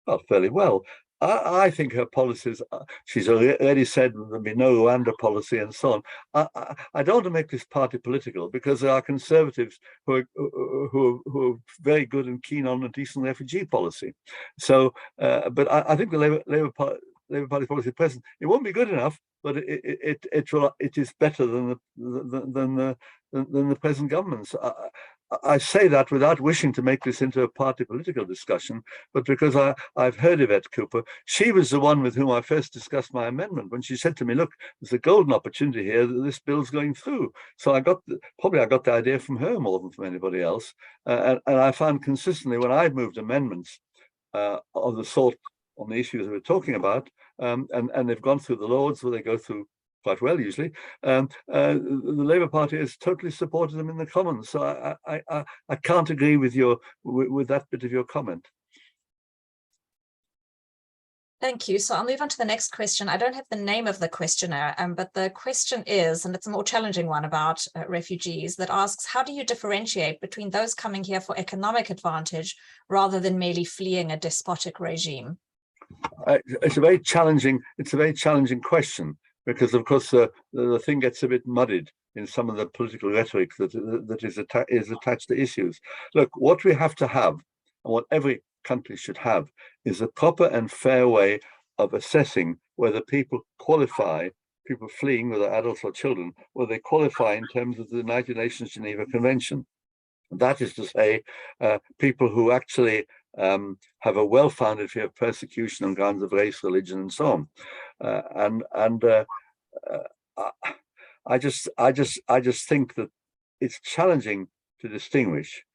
her fairly well. I think her policies, she's already said there'll be no Rwanda policy and so on. I don't want to make this party political, because there are conservatives who are very good and keen on a decent refugee policy. So, but I think the Labour Party policy at present, it won't be good enough, but it is better than the present government's. I say that without wishing to make this into a party political discussion, but because I've heard Yvette Cooper. She was the one with whom I first discussed my amendment when she said to me, look, there's a golden opportunity here that this bill's going through. So I got the idea from her more than from anybody else. And I found consistently when I've moved amendments of the sort on the issues we're talking about, and they've gone through the Lords, where they go through quite well usually, the Labour Party has totally supported them in the Commons. So I can't agree with that bit of your comment. Thank you. So I'll move on to the next question. I don't have the name of the questioner, but the question is, and it's a more challenging one about refugees, that asks, how do you differentiate between those coming here for economic advantage rather than merely fleeing a despotic regime? It's a very challenging question, because of course the thing gets a bit muddied in some of the political rhetoric that is attached to issues. Look, what we have to have, and what every country should have, is a proper and fair way of assessing whether people qualify, people fleeing, whether adults or children, whether they qualify in terms of the United Nations Geneva Convention. That is to say, people who actually have a well-founded fear of persecution on grounds of race, religion, and so on. I just think that it's challenging to distinguish,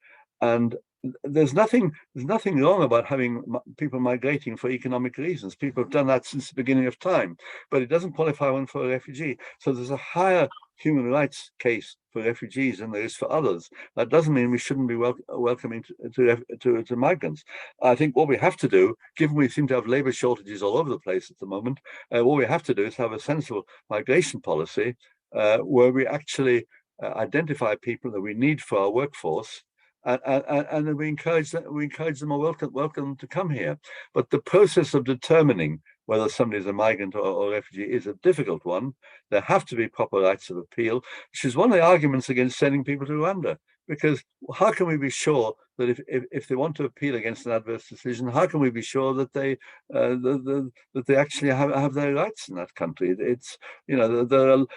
and there's nothing wrong about having people migrating for economic reasons. People have done that since the beginning of time, but it doesn't qualify one for a refugee. So there's a higher human rights case for refugees than there is for others. That doesn't mean we shouldn't be welcoming to migrants. I think what we have to do, given we seem to have labor shortages all over the place at the moment, what we have to do is have a sensible migration policy where we actually identify people that we need for our workforce, and we encourage them or welcome to come here. But the process of determining whether somebody is a migrant or refugee is a difficult one. There have to be proper rights of appeal, which is one of the arguments against sending people to Rwanda. Because how can we be sure that if they want to appeal against an adverse decision, how can we be sure that they actually have their rights in that country? It's, you know,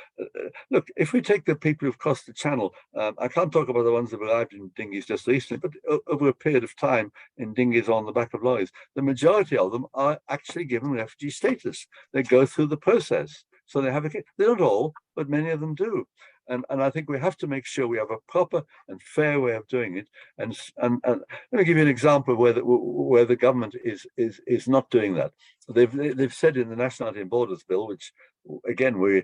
look, if we take the people who've crossed the Channel, I can't talk about the ones that arrived in dinghies just recently, but over a period of time in dinghies on the back of lorries, the majority of them are actually given refugee status. They go through the process. So they have they don't all, but many of them do. And I think we have to make sure we have a proper and fair way of doing it. And let me give you an example where the government is not doing that. They've said in the Nationality and Borders Bill, which again we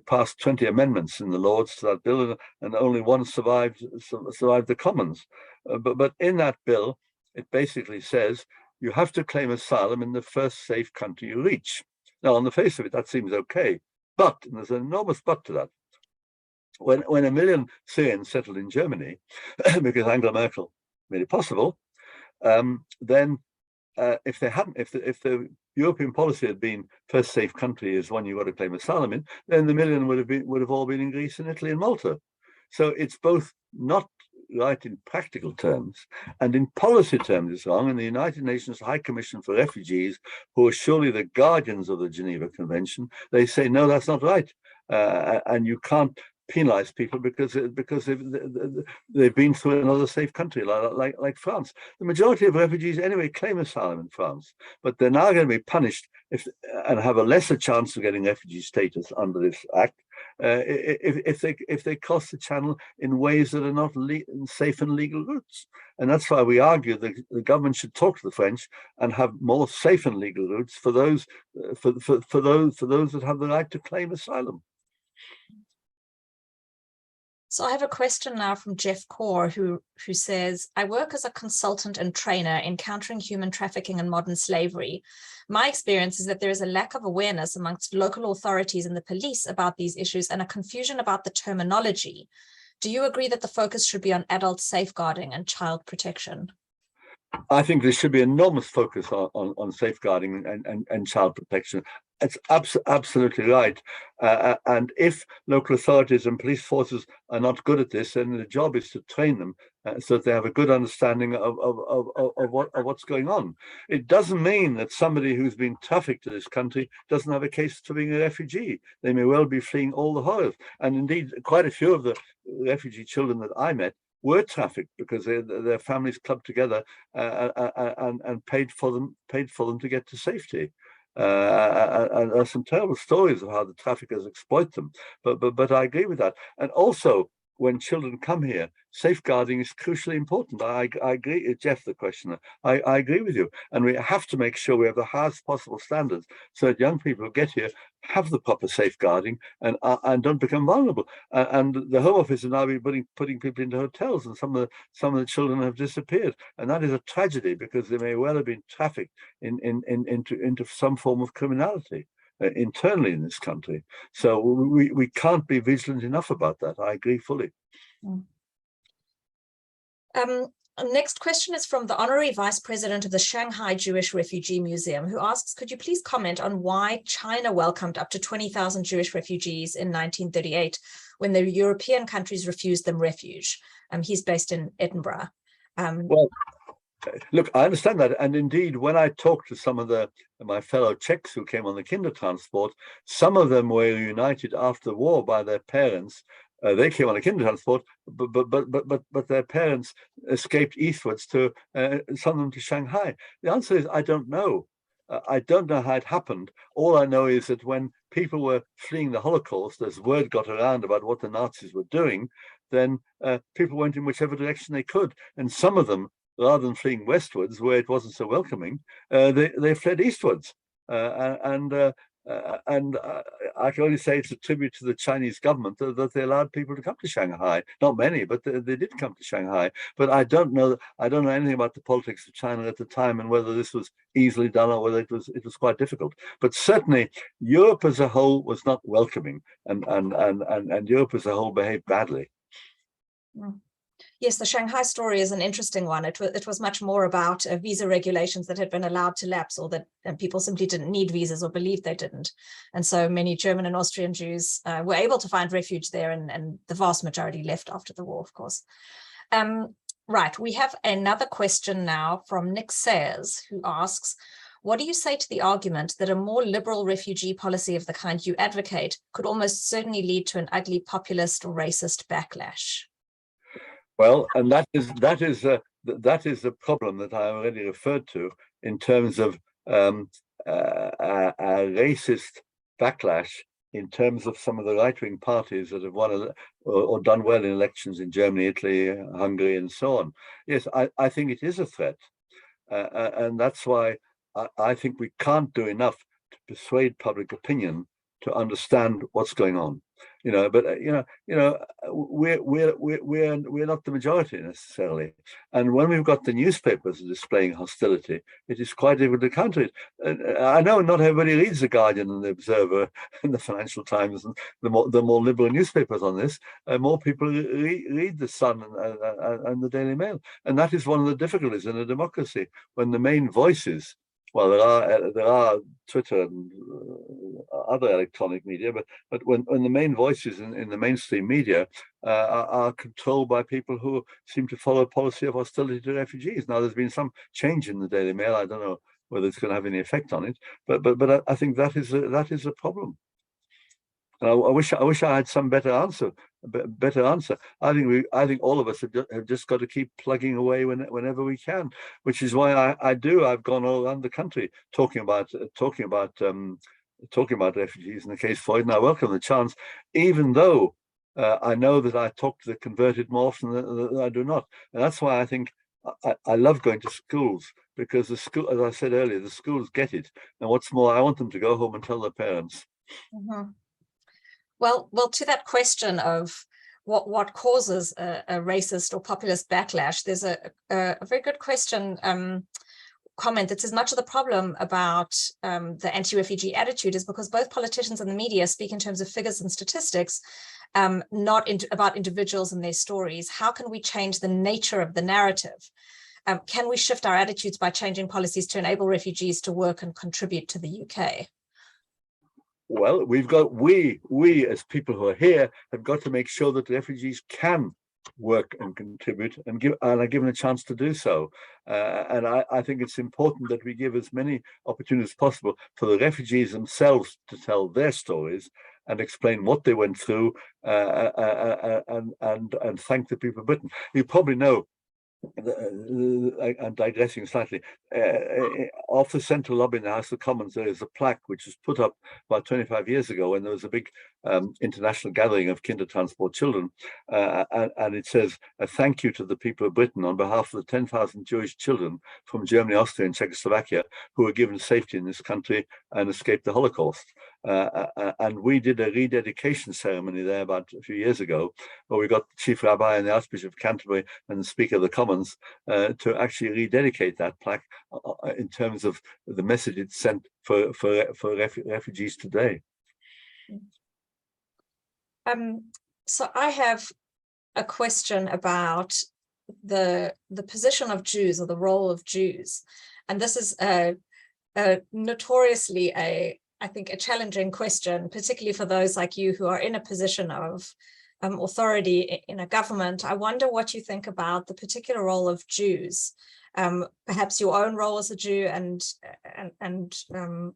passed 20 amendments in the Lords to that bill, and only one survived the Commons. But in that bill, it basically says you have to claim asylum in the first safe country you reach. Now, on the face of it, that seems okay, but and there's an enormous but to that. When 1 million Syrians settled in Germany, because Angela Merkel made it possible, then if the European policy had been first safe country is one you got to claim asylum in, then the million would have all been in Greece and Italy and Malta. So it's both not right in practical terms, and in policy terms it's wrong. And the United Nations High Commission for Refugees, who are surely the guardians of the Geneva Convention, they say no, that's not right, and you can't penalize people because they've been through another safe country like France. The majority of refugees anyway claim asylum in France, but they're now going to be punished and have a lesser chance of getting refugee status under this act if they cross the Channel in ways that are not safe and legal routes. And that's why we argue that the government should talk to the French and have more safe and legal routes for those that have the right to claim asylum. So I have a question now from Jeff Kaur, who says, I work as a consultant and trainer in countering human trafficking and modern slavery. My experience is that there is a lack of awareness amongst local authorities and the police about these issues and a confusion about the terminology. Do you agree that the focus should be on adult safeguarding and child protection? I think there should be enormous focus on safeguarding and child protection. It's absolutely right. And if local authorities and police forces are not good at this, then the job is to train them so that they have a good understanding of what's going on. It doesn't mean that somebody who's been trafficked to this country doesn't have a case for being a refugee. They may well be fleeing all the horrors. And indeed, quite a few of the refugee children that I met were trafficked because their families clubbed together and paid for them to get to safety. And there's some terrible stories of how the traffickers exploit them. But I agree with that. And also, when children come here, safeguarding is crucially important. I agree, Jeff, the questioner. I agree with you. And we have to make sure we have the highest possible standards so that young people who get here have the proper safeguarding and don't become vulnerable. And the Home Office is now putting people into hotels, and some of the children have disappeared. And that is a tragedy because they may well have been trafficked into some form of criminality internally in this country. So we can't be vigilant enough about that. I agree fully. Next question is from the Honorary Vice President of the Shanghai Jewish Refugee Museum, who asks, could you please comment on why China welcomed up to 20,000 Jewish refugees in 1938 when the European countries refused them refuge? He's based in Edinburgh. Well, look, I understand that. And indeed, when I talked to some of my fellow Czechs who came on the kinder transport, some of them were united after the war by their parents. They came on a kinder transport, but their parents escaped eastwards to some of them to Shanghai. The answer is I don't know. I don't know how it happened. All I know is that when people were fleeing the Holocaust, as word got around about what the Nazis were doing, then people went in whichever direction they could. And some of them, rather than fleeing westwards, where it wasn't so welcoming, they fled eastwards. And I can only say it's a tribute to the Chinese government that they allowed people to come to Shanghai. Not many, but they did come to Shanghai. But I don't know anything about the politics of China at the time and whether this was easily done or whether it was quite difficult. But certainly Europe as a whole was not welcoming, and Europe as a whole behaved badly. Yes, the Shanghai story is an interesting one. It was much more about visa regulations that had been allowed to lapse, or that people simply didn't need visas or believed they didn't. And so many German and Austrian Jews were able to find refuge there, and the vast majority left after the war, of course. Right, we have another question now from Nick Sayers, who asks, what do you say to the argument that a more liberal refugee policy of the kind you advocate could almost certainly lead to an ugly populist or racist backlash? Well, and that is the problem that I already referred to in terms of a racist backlash in terms of some of the right-wing parties that have won or done well in elections in Germany, Italy, Hungary, and so on. Yes, I think it is a threat, and that's why I think we can't do enough to persuade public opinion to understand what's going on. But we're not the majority necessarily, and when we've got the newspapers displaying hostility, it is quite difficult to counter it. I know not everybody reads the Guardian and the Observer and the Financial Times and the more liberal newspapers on this. More people read the Sun and the Daily Mail, and that is one of the difficulties in a democracy when the main voices. Well, there are Twitter and other electronic media, but when the main voices in the mainstream media are controlled by people who seem to follow a policy of hostility to refugees. Now, there's been some change in the Daily Mail. I don't know whether it's going to have any effect on it, but I think that is a problem. And I wish I had some better answer. I think all of us have just got to keep plugging away whenever we can, which is why I've gone all around the country talking about refugees in the case Floyd, and I welcome the chance, even though I know that I talk to the converted more often than I do not, and that's why I think I love going to schools, because the school, as I said earlier, the schools get it, and what's more, I want them to go home and tell their parents. Mm-hmm. Well, to that question of what causes a racist or populist backlash, there's a very good question, comment that says much of the problem about the anti-refugee attitude is because both politicians and the media speak in terms of figures and statistics, not about individuals and their stories. How can we change the nature of the narrative? Can we shift our attitudes by changing policies to enable refugees to work and contribute to the UK? Well, we as people who are here have got to make sure that refugees can work and contribute and are given a chance to do so. And I think it's important that we give as many opportunities as possible for the refugees themselves to tell their stories, and explain what they went through, and thank the people of Britain. You probably know, I'm digressing slightly, off the central lobby in the House of Commons, there is a plaque which was put up about 25 years ago when there was a big international gathering of Kindertransport children, and it says, a thank you to the people of Britain on behalf of the 10,000 Jewish children from Germany, Austria and Czechoslovakia who were given safety in this country and escaped the Holocaust. And we did a rededication ceremony there about a few years ago, where we got the Chief Rabbi and the Archbishop of Canterbury and the Speaker of the Commons to actually rededicate that plaque in terms of the message it sent for refugees today. So I have a question about the position of Jews, or the role of Jews, and this is notoriously I think a challenging question, particularly for those like you who are in a position of authority in a government. I wonder what you think about the particular role of Jews, perhaps your own role as a Jew, and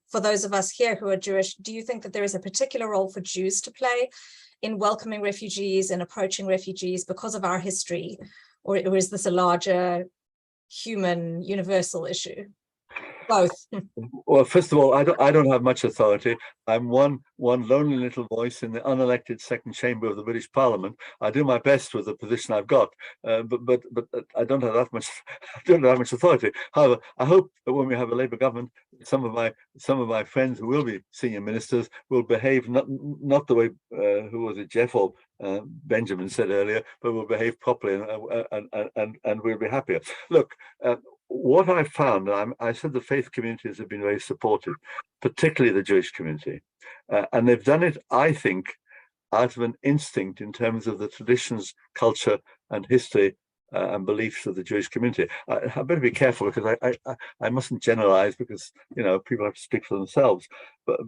for those of us here who are Jewish, do you think that there is a particular role for Jews to play in welcoming refugees and approaching refugees because of our history, or is this a larger human universal issue? Both. Well, first of all, I don't have much authority. I'm one lonely little voice in the unelected second chamber of the British Parliament. I do my best with the position I've got, but I don't have that much. I don't have much authority. However, I hope that when we have a Labour government, some of my friends who will be senior ministers will behave not the way who was it, Jeff or Benjamin said earlier, but will behave properly, and we'll be happier. Look. What I found, I said the faith communities have been very supportive, particularly the Jewish community, and they've done it, I think, out of an instinct in terms of the traditions, culture, and history and beliefs of the Jewish community. I better be careful because I mustn't generalize, because people have to speak for themselves. But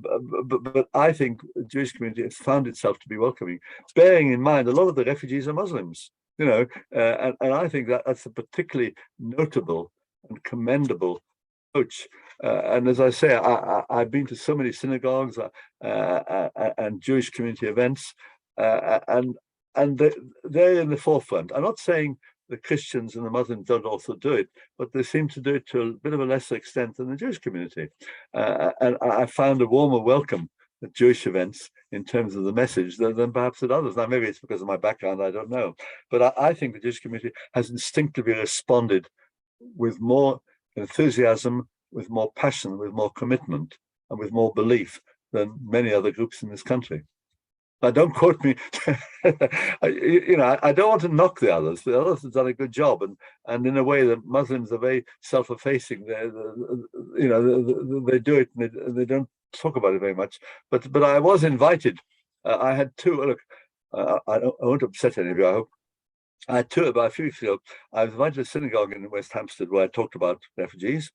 I think the Jewish community has found itself to be welcoming, bearing in mind a lot of the refugees are Muslims. And I think that's a particularly notable and commendable approach. And as I say, I've been to so many synagogues and Jewish community events, and they're in the forefront. I'm not saying the Christians and the Muslims don't also do it, but they seem to do it to a bit of a lesser extent than the Jewish community. And I found a warmer welcome at Jewish events in terms of the message than perhaps at others. Now, maybe it's because of my background, I don't know. But I think the Jewish community has instinctively responded with more enthusiasm, with more passion, with more commitment, and with more belief than many other groups in this country. Now, don't quote me. I don't want to knock the others. The others have done a good job, and in a way, the Muslims are very self-effacing. They do it, and they don't talk about it very much. But I was invited. I had two. Look, I won't upset any of you, I hope. I had two about a few weeks ago. I was invited to a synagogue in West Hampstead where I talked about refugees,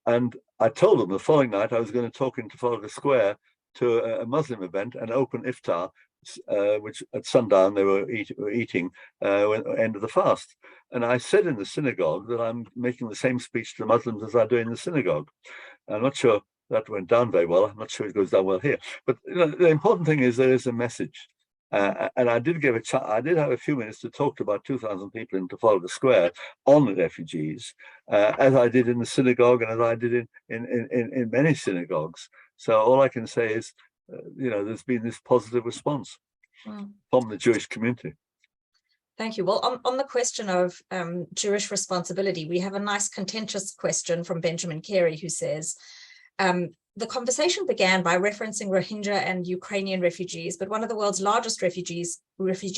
and I told them the following night I was going to talk in Trafalgar Square to a Muslim event, an open iftar, which at sundown they were eating end of the fast. And I said in the synagogue that I'm making the same speech to the Muslims as I do in the synagogue. I'm not sure that went down very well. I'm not sure it goes down well here. But the important thing is there is a message. And I did have a few minutes to talk to about 2,000 people in Trafalgar Square on refugees, as I did in the synagogue and as I did in many synagogues. So all I can say is, there's been this positive response from the Jewish community. Thank you. Well, on the question of Jewish responsibility, we have a nice contentious question from Benjamin Carey, who says, the conversation began by referencing Rohingya and Ukrainian refugees, but one of the world's largest refugee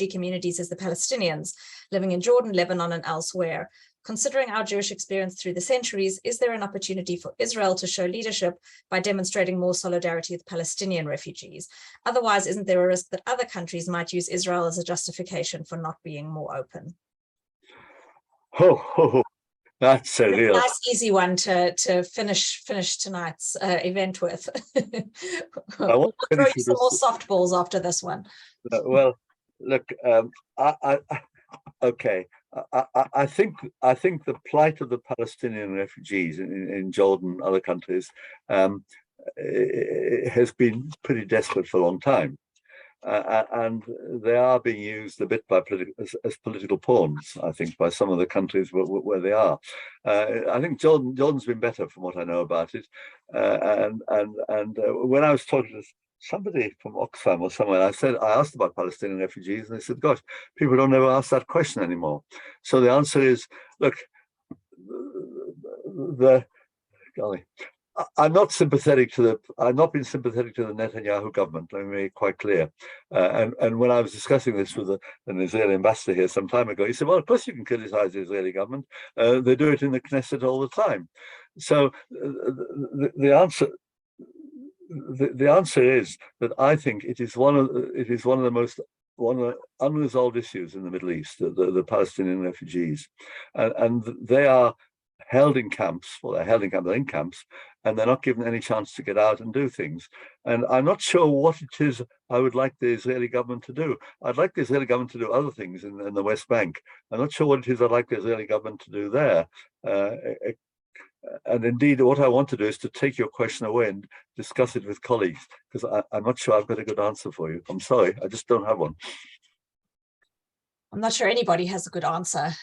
communities is the Palestinians living in Jordan, Lebanon, and elsewhere. Considering our Jewish experience through the centuries, is there an opportunity for Israel to show leadership by demonstrating more solidarity with Palestinian refugees? Otherwise, isn't there a risk that other countries might use Israel as a justification for not being more open? That's a real nice, easy one to finish tonight's event with. I want to throw finish you some more softballs after this one. Well, look, okay. I think the plight of the Palestinian refugees in Jordan and other countries has been pretty desperate for a long time. and they are being used a bit by as political pawns, I think, by some of the countries where they are. I think Jordan's been better from what I know about it. And when I was talking to somebody from Oxfam or somewhere, I asked about Palestinian refugees, and they said, gosh, people don't ever ask that question anymore. So the answer is, look, I'm not sympathetic to I've not been sympathetic to the Netanyahu government. Let me make it quite clear. And when I was discussing this with an Israeli ambassador here some time ago, he said, "Well, of course you can criticize the Israeli government. They do it in the Knesset all the time." So the answer is that I think it is one of the unresolved issues in the Middle East, the Palestinian refugees, and they are held in camps. Well, they're in camps, and they're not given any chance to get out and do things. And I'm not sure what it is I would like the Israeli government to do. I'd like the Israeli government to do other things in the West Bank. I'm not sure what it is I'd like the Israeli government to do there. And indeed, what I want to do is to take your question away and discuss it with colleagues, because I'm not sure I've got a good answer for you. I'm sorry, I just don't have one. I'm not sure anybody has a good answer.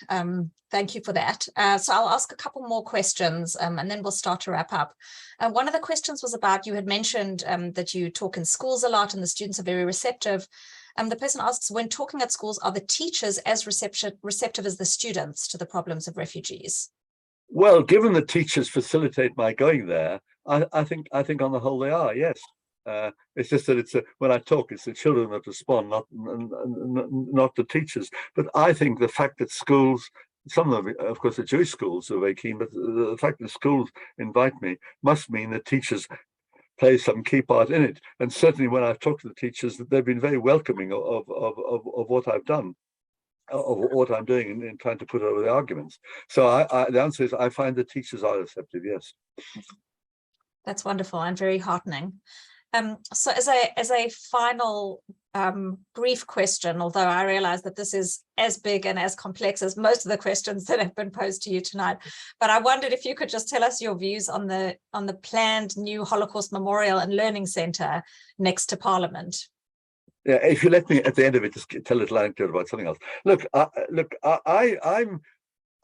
Thank you for that. So I'll ask a couple more questions and then we'll start to wrap up. One of the questions was about, you had mentioned that you talk in schools a lot and the students are very receptive. The person asks, when talking at schools, are the teachers as receptive as the students to the problems of refugees? Well, given the teachers facilitate my going there, I think on the whole they are, yes. It's just that when I talk, it's the children that respond, not the teachers. But I think the fact that schools, some of them, of course, the Jewish schools are very keen, but the fact that schools invite me must mean that teachers play some key part in it. And certainly when I've talked to the teachers, they've been very welcoming of what I've done, of what I'm doing in trying to put over the arguments. So the answer is I find the teachers are receptive, yes. That's wonderful and very heartening. So as a final brief question, although I realize that this is as big and as complex as most of the questions that have been posed to you tonight, but I wondered if you could just tell us your views on the planned new Holocaust Memorial and Learning Centre next to Parliament. Yeah, if you let me at the end of it just tell a little anecdote about something else. Look,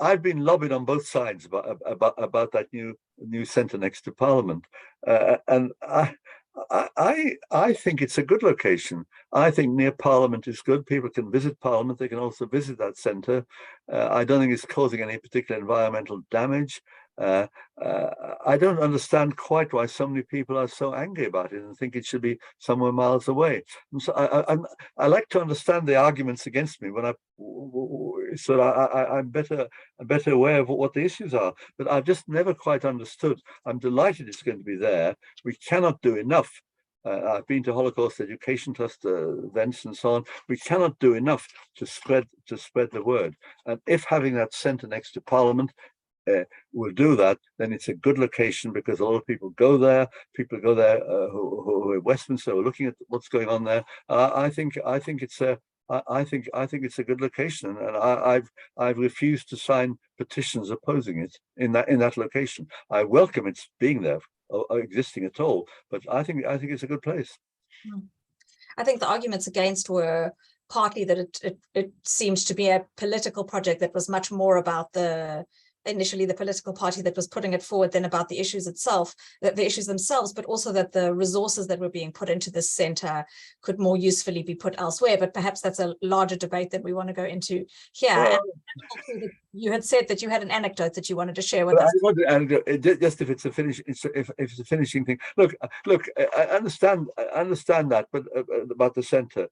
I've been lobbied on both sides about that new centre next to Parliament, and I think it's a good location. I think near Parliament is good. People can visit Parliament. They can also visit that centre. I don't think it's causing any particular environmental damage. I don't understand quite why so many people are so angry about it and think it should be somewhere miles away. And so I like to understand the arguments against me so I'm better aware of what the issues are. But I've just never quite understood. I'm delighted it's going to be there. We cannot do enough. I've been to Holocaust Education Trust events and so on. We cannot do enough to spread the word. And if having that centre next to Parliament will do that, then it's a good location, because a lot of people go there. People go there who are Westminster, who are looking at what's going on there. I think it's a good location, and I've refused to sign petitions opposing it in that location. I welcome its being there, or existing at all, but I think it's a good place. I think the arguments against were partly that it seems to be a political project that was much more about initially the political party that was putting it forward than about the issues themselves, but also that the resources that were being put into this centre could more usefully be put elsewhere. But perhaps that's a larger debate that we want to go into here. Well, and you had said that you had an anecdote that you wanted to share with us. I want to anecdote, just if it's a finish, if it's a finishing thing. Look, I understand that, but about the centre,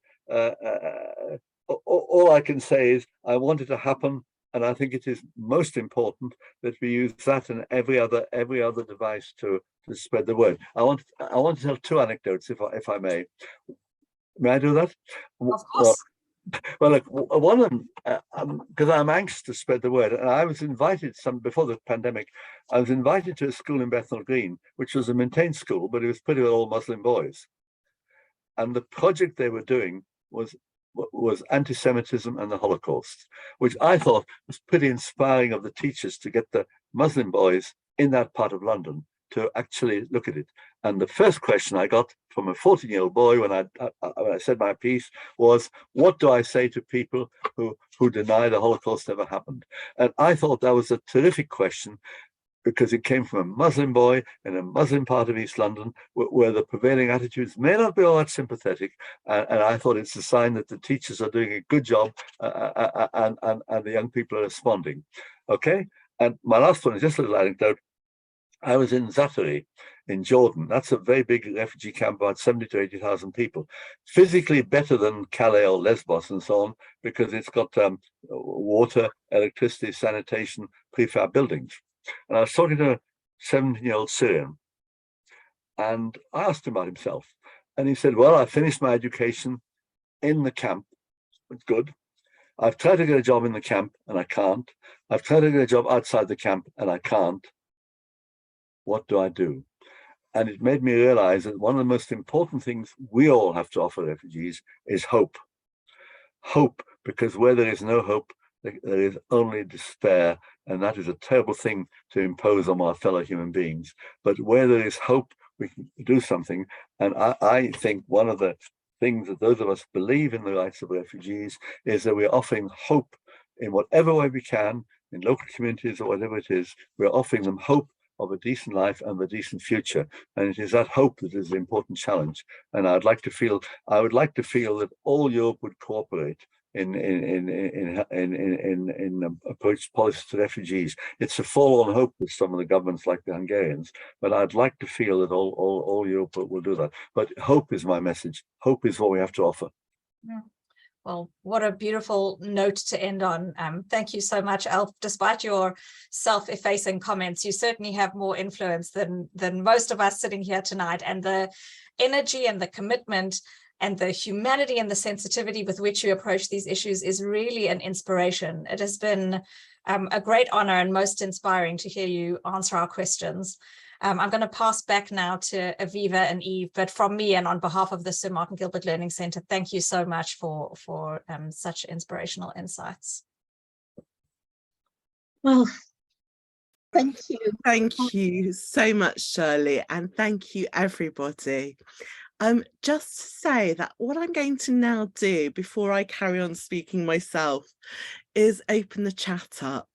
all I can say is I want it to happen. And I think it is most important that we use that and every other device to spread the word. I want to tell two anecdotes, if I may. May I do that? Of course. Well, look, one of them, because I'm anxious to spread the word, and I was invited before the pandemic. I was invited to a school in Bethnal Green, which was a maintained school, but it was pretty well all Muslim boys. And the project they were doing was anti-Semitism and the Holocaust, which I thought was pretty inspiring of the teachers to get the Muslim boys in that part of London to actually look at it. And the first question I got from a 14-year-old boy when I said my piece was, what do I say to people who deny the Holocaust ever happened? And I thought that was a terrific question, because it came from a Muslim boy in a Muslim part of East London, where the prevailing attitudes may not be all that sympathetic. And I thought it's a sign that the teachers are doing a good job, and the young people are responding. Okay. And my last one is just a little anecdote. I was in Zaatari in Jordan. That's a very big refugee camp, about 70 to 80,000 people. Physically better than Calais or Lesbos and so on, because it's got water, electricity, sanitation, prefab buildings. And I was talking to a 17-year-old Syrian, and I asked him about himself. And he said, well, I finished my education in the camp. It's good. I've tried to get a job in the camp and I can't. I've tried to get a job outside the camp and I can't. What do I do? And it made me realize that one of the most important things we all have to offer refugees is hope. Hope, because where there is no hope, there is only despair, and that is a terrible thing to impose on our fellow human beings. But where there is hope, we can do something. And I think one of the things that those of us believe in the rights of refugees is that we're offering hope in whatever way we can, in local communities or whatever it is. We're offering them hope of a decent life and a decent future, and it is that hope that is the important challenge. And I would like to feel that all Europe would cooperate in approach policies to refugees. It's a forlorn hope with some of the governments, like the Hungarians, but I'd like to feel that all Europe will do that. But hope is my message. Hope is what we have to offer. Yeah. Well, what a beautiful note to end on. Thank you so much, Alf. Despite your self-effacing comments, you certainly have more influence than most of us sitting here tonight. And the energy and the commitment and the humanity and the sensitivity with which you approach these issues is really an inspiration. It has been a great honor and most inspiring to hear you answer our questions. I'm going to pass back now to Aviva and Eve, but from me and on behalf of the Sir Martin Gilbert Learning Centre, thank you so much for such inspirational insights. Well, thank you. Thank you so much, Shirley, and thank you, everybody. Just to say that what I'm going to now do before I carry on speaking myself is open the chat up.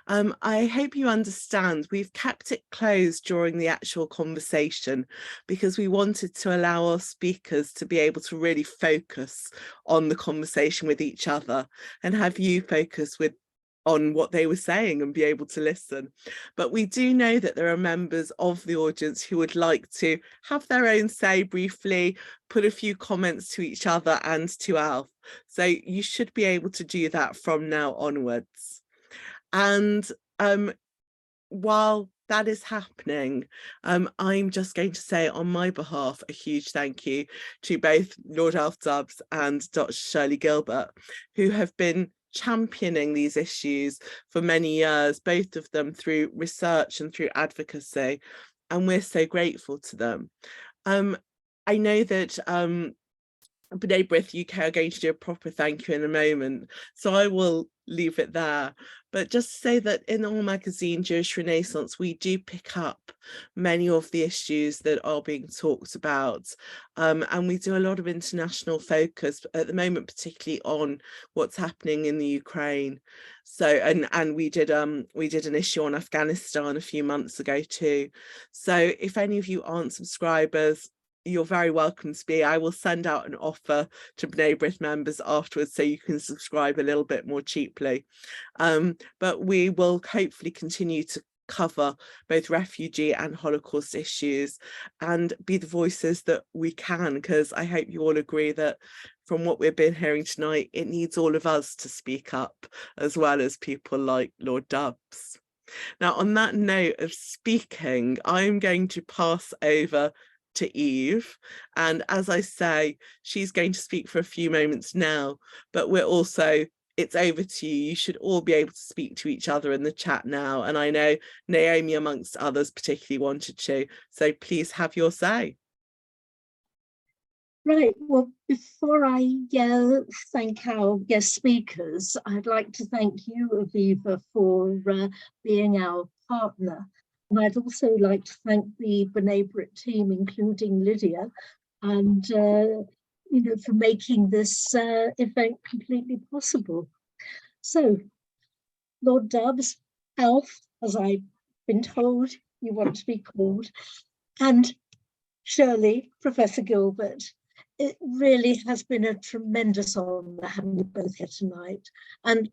I hope you understand we've kept it closed during the actual conversation because we wanted to allow our speakers to be able to really focus on the conversation with each other and have you focus on what they were saying and be able to listen. But we do know that there are members of the audience who would like to have their own say briefly, put a few comments to each other and to Alf. So you should be able to do that from now onwards. And while that is happening, I'm just going to say on my behalf a huge thank you to both Lord Alf Dubs and Dr. Shirli Gilbert, who have been championing these issues for many years, both of them through research and through advocacy, and we're so grateful to them. I know that B'nai B'rith UK are going to do a proper thank you in a moment, so I will leave it there. But just to say that in our magazine, Jewish Renaissance, we do pick up many of the issues that are being talked about. And we do a lot of international focus at the moment, particularly on what's happening in the Ukraine. So, and we did an issue on Afghanistan a few months ago too. So if any of you aren't subscribers, you're very welcome to be. I will send out an offer to B'nai B'rith members afterwards so you can subscribe a little bit more cheaply. But we will hopefully continue to cover both refugee and Holocaust issues and be the voices that we can, because I hope you all agree that from what we've been hearing tonight, it needs all of us to speak up, as well as people like Lord Dubs. Now, on that note of speaking, I'm going to pass over to Eve, and as I say, she's going to speak for a few moments now, but it's over to you. You should all be able to speak to each other in the chat now, and I know Naomi amongst others particularly wanted to, so please have your say. Right, well, before I thank our guest speakers, I'd like to thank you, Aviva, for being our partner I'd also like to thank the B'nai B'rith team, including Lydia, and for making this event completely possible. So, Lord Doves, Alf, as I've been told you want to be called, and Shirley, Professor Gilbert, it really has been a tremendous honour having you both here tonight. And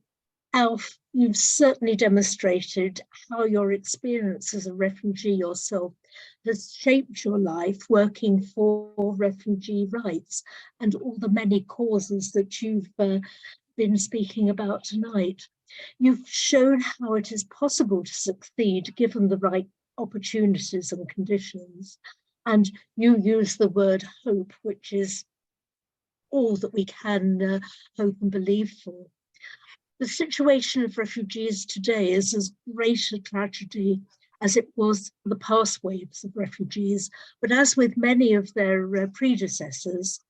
Alf, you've certainly demonstrated how your experience as a refugee yourself has shaped your life working for refugee rights and all the many causes that you've been speaking about tonight. You've shown how it is possible to succeed given the right opportunities and conditions. And you use the word hope, which is all that we can hope and believe for. The situation of refugees today is as great a tragedy as it was for the past waves of refugees. But as with many of their predecessors,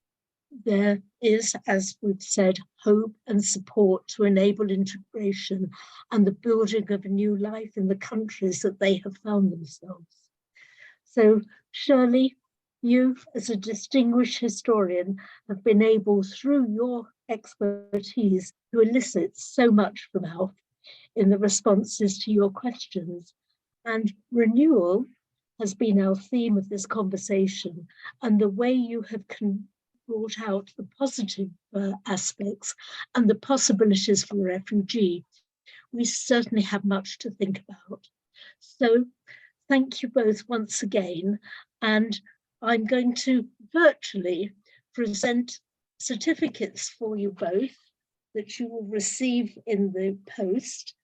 there is, as we've said, hope and support to enable integration and the building of a new life in the countries that they have found themselves. So, Shirley, you, as a distinguished historian, have been able, through your expertise, to elicit so much from Alf in the responses to your questions. And renewal has been our theme of this conversation, and the way you have brought out the positive aspects and the possibilities for a refugee, we certainly have much to think about. So thank you both once again, and I'm going to virtually present certificates for you both that you will receive in the post.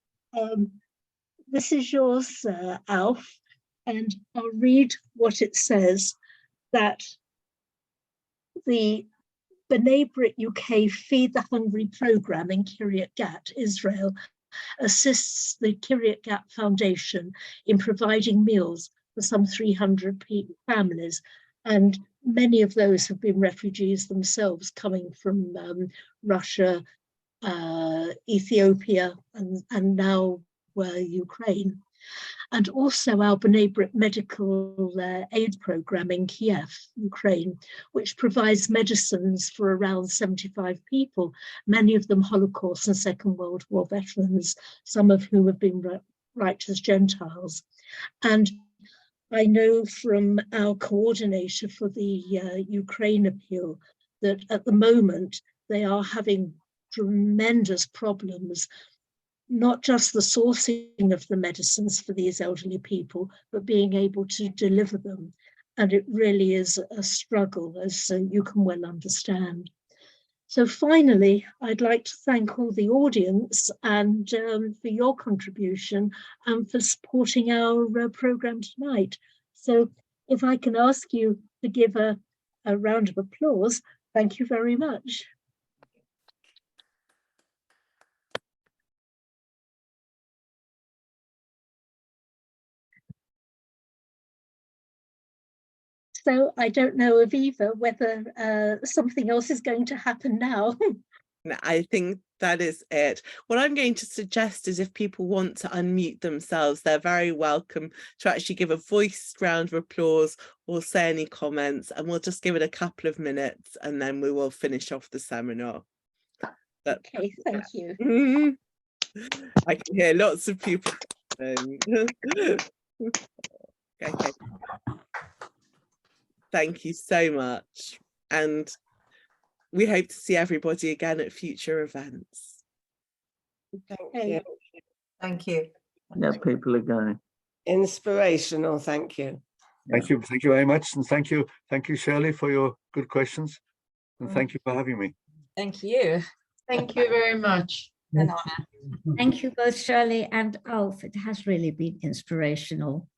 This is yours, Alf, and I'll read what it says, that the B'nai B'rith UK Feed the Hungry programme in Kiryat Gat, Israel, assists the Kiryat Gat Foundation in providing meals for some 300 families, and many of those have been refugees themselves coming from Russia, Ethiopia, and now Ukraine. And also our B'nai B'rith medical aid programme in Kiev, Ukraine, which provides medicines for around 75 people, many of them Holocaust and Second World War veterans, some of whom have been righteous Gentiles. And I know from our coordinator for the Ukraine appeal that at the moment they are having tremendous problems, not just the sourcing of the medicines for these elderly people, but being able to deliver them. And it really is a struggle, as you can well understand. So finally, I'd like to thank all the audience and for your contribution and for supporting our programme tonight. So if I can ask you to give a round of applause, thank you very much. So I don't know, Aviva, whether something else is going to happen now. No, I think that is it. What I'm going to suggest is if people want to unmute themselves, they're very welcome to actually give a voiced round of applause or say any comments, and we'll just give it a couple of minutes and then we will finish off the seminar. But, okay, thank you. I can hear lots of people. Okay. Thank you so much. And we hope to see everybody again at future events. Thank you. Thank you. Yeah, people are going. Inspirational, thank you. Thank you very much, and thank you, Shirley, for your good questions, and thank you for having me. Thank you. Thank you very much. An honor. Thank you both, Shirley and Alf. It has really been inspirational.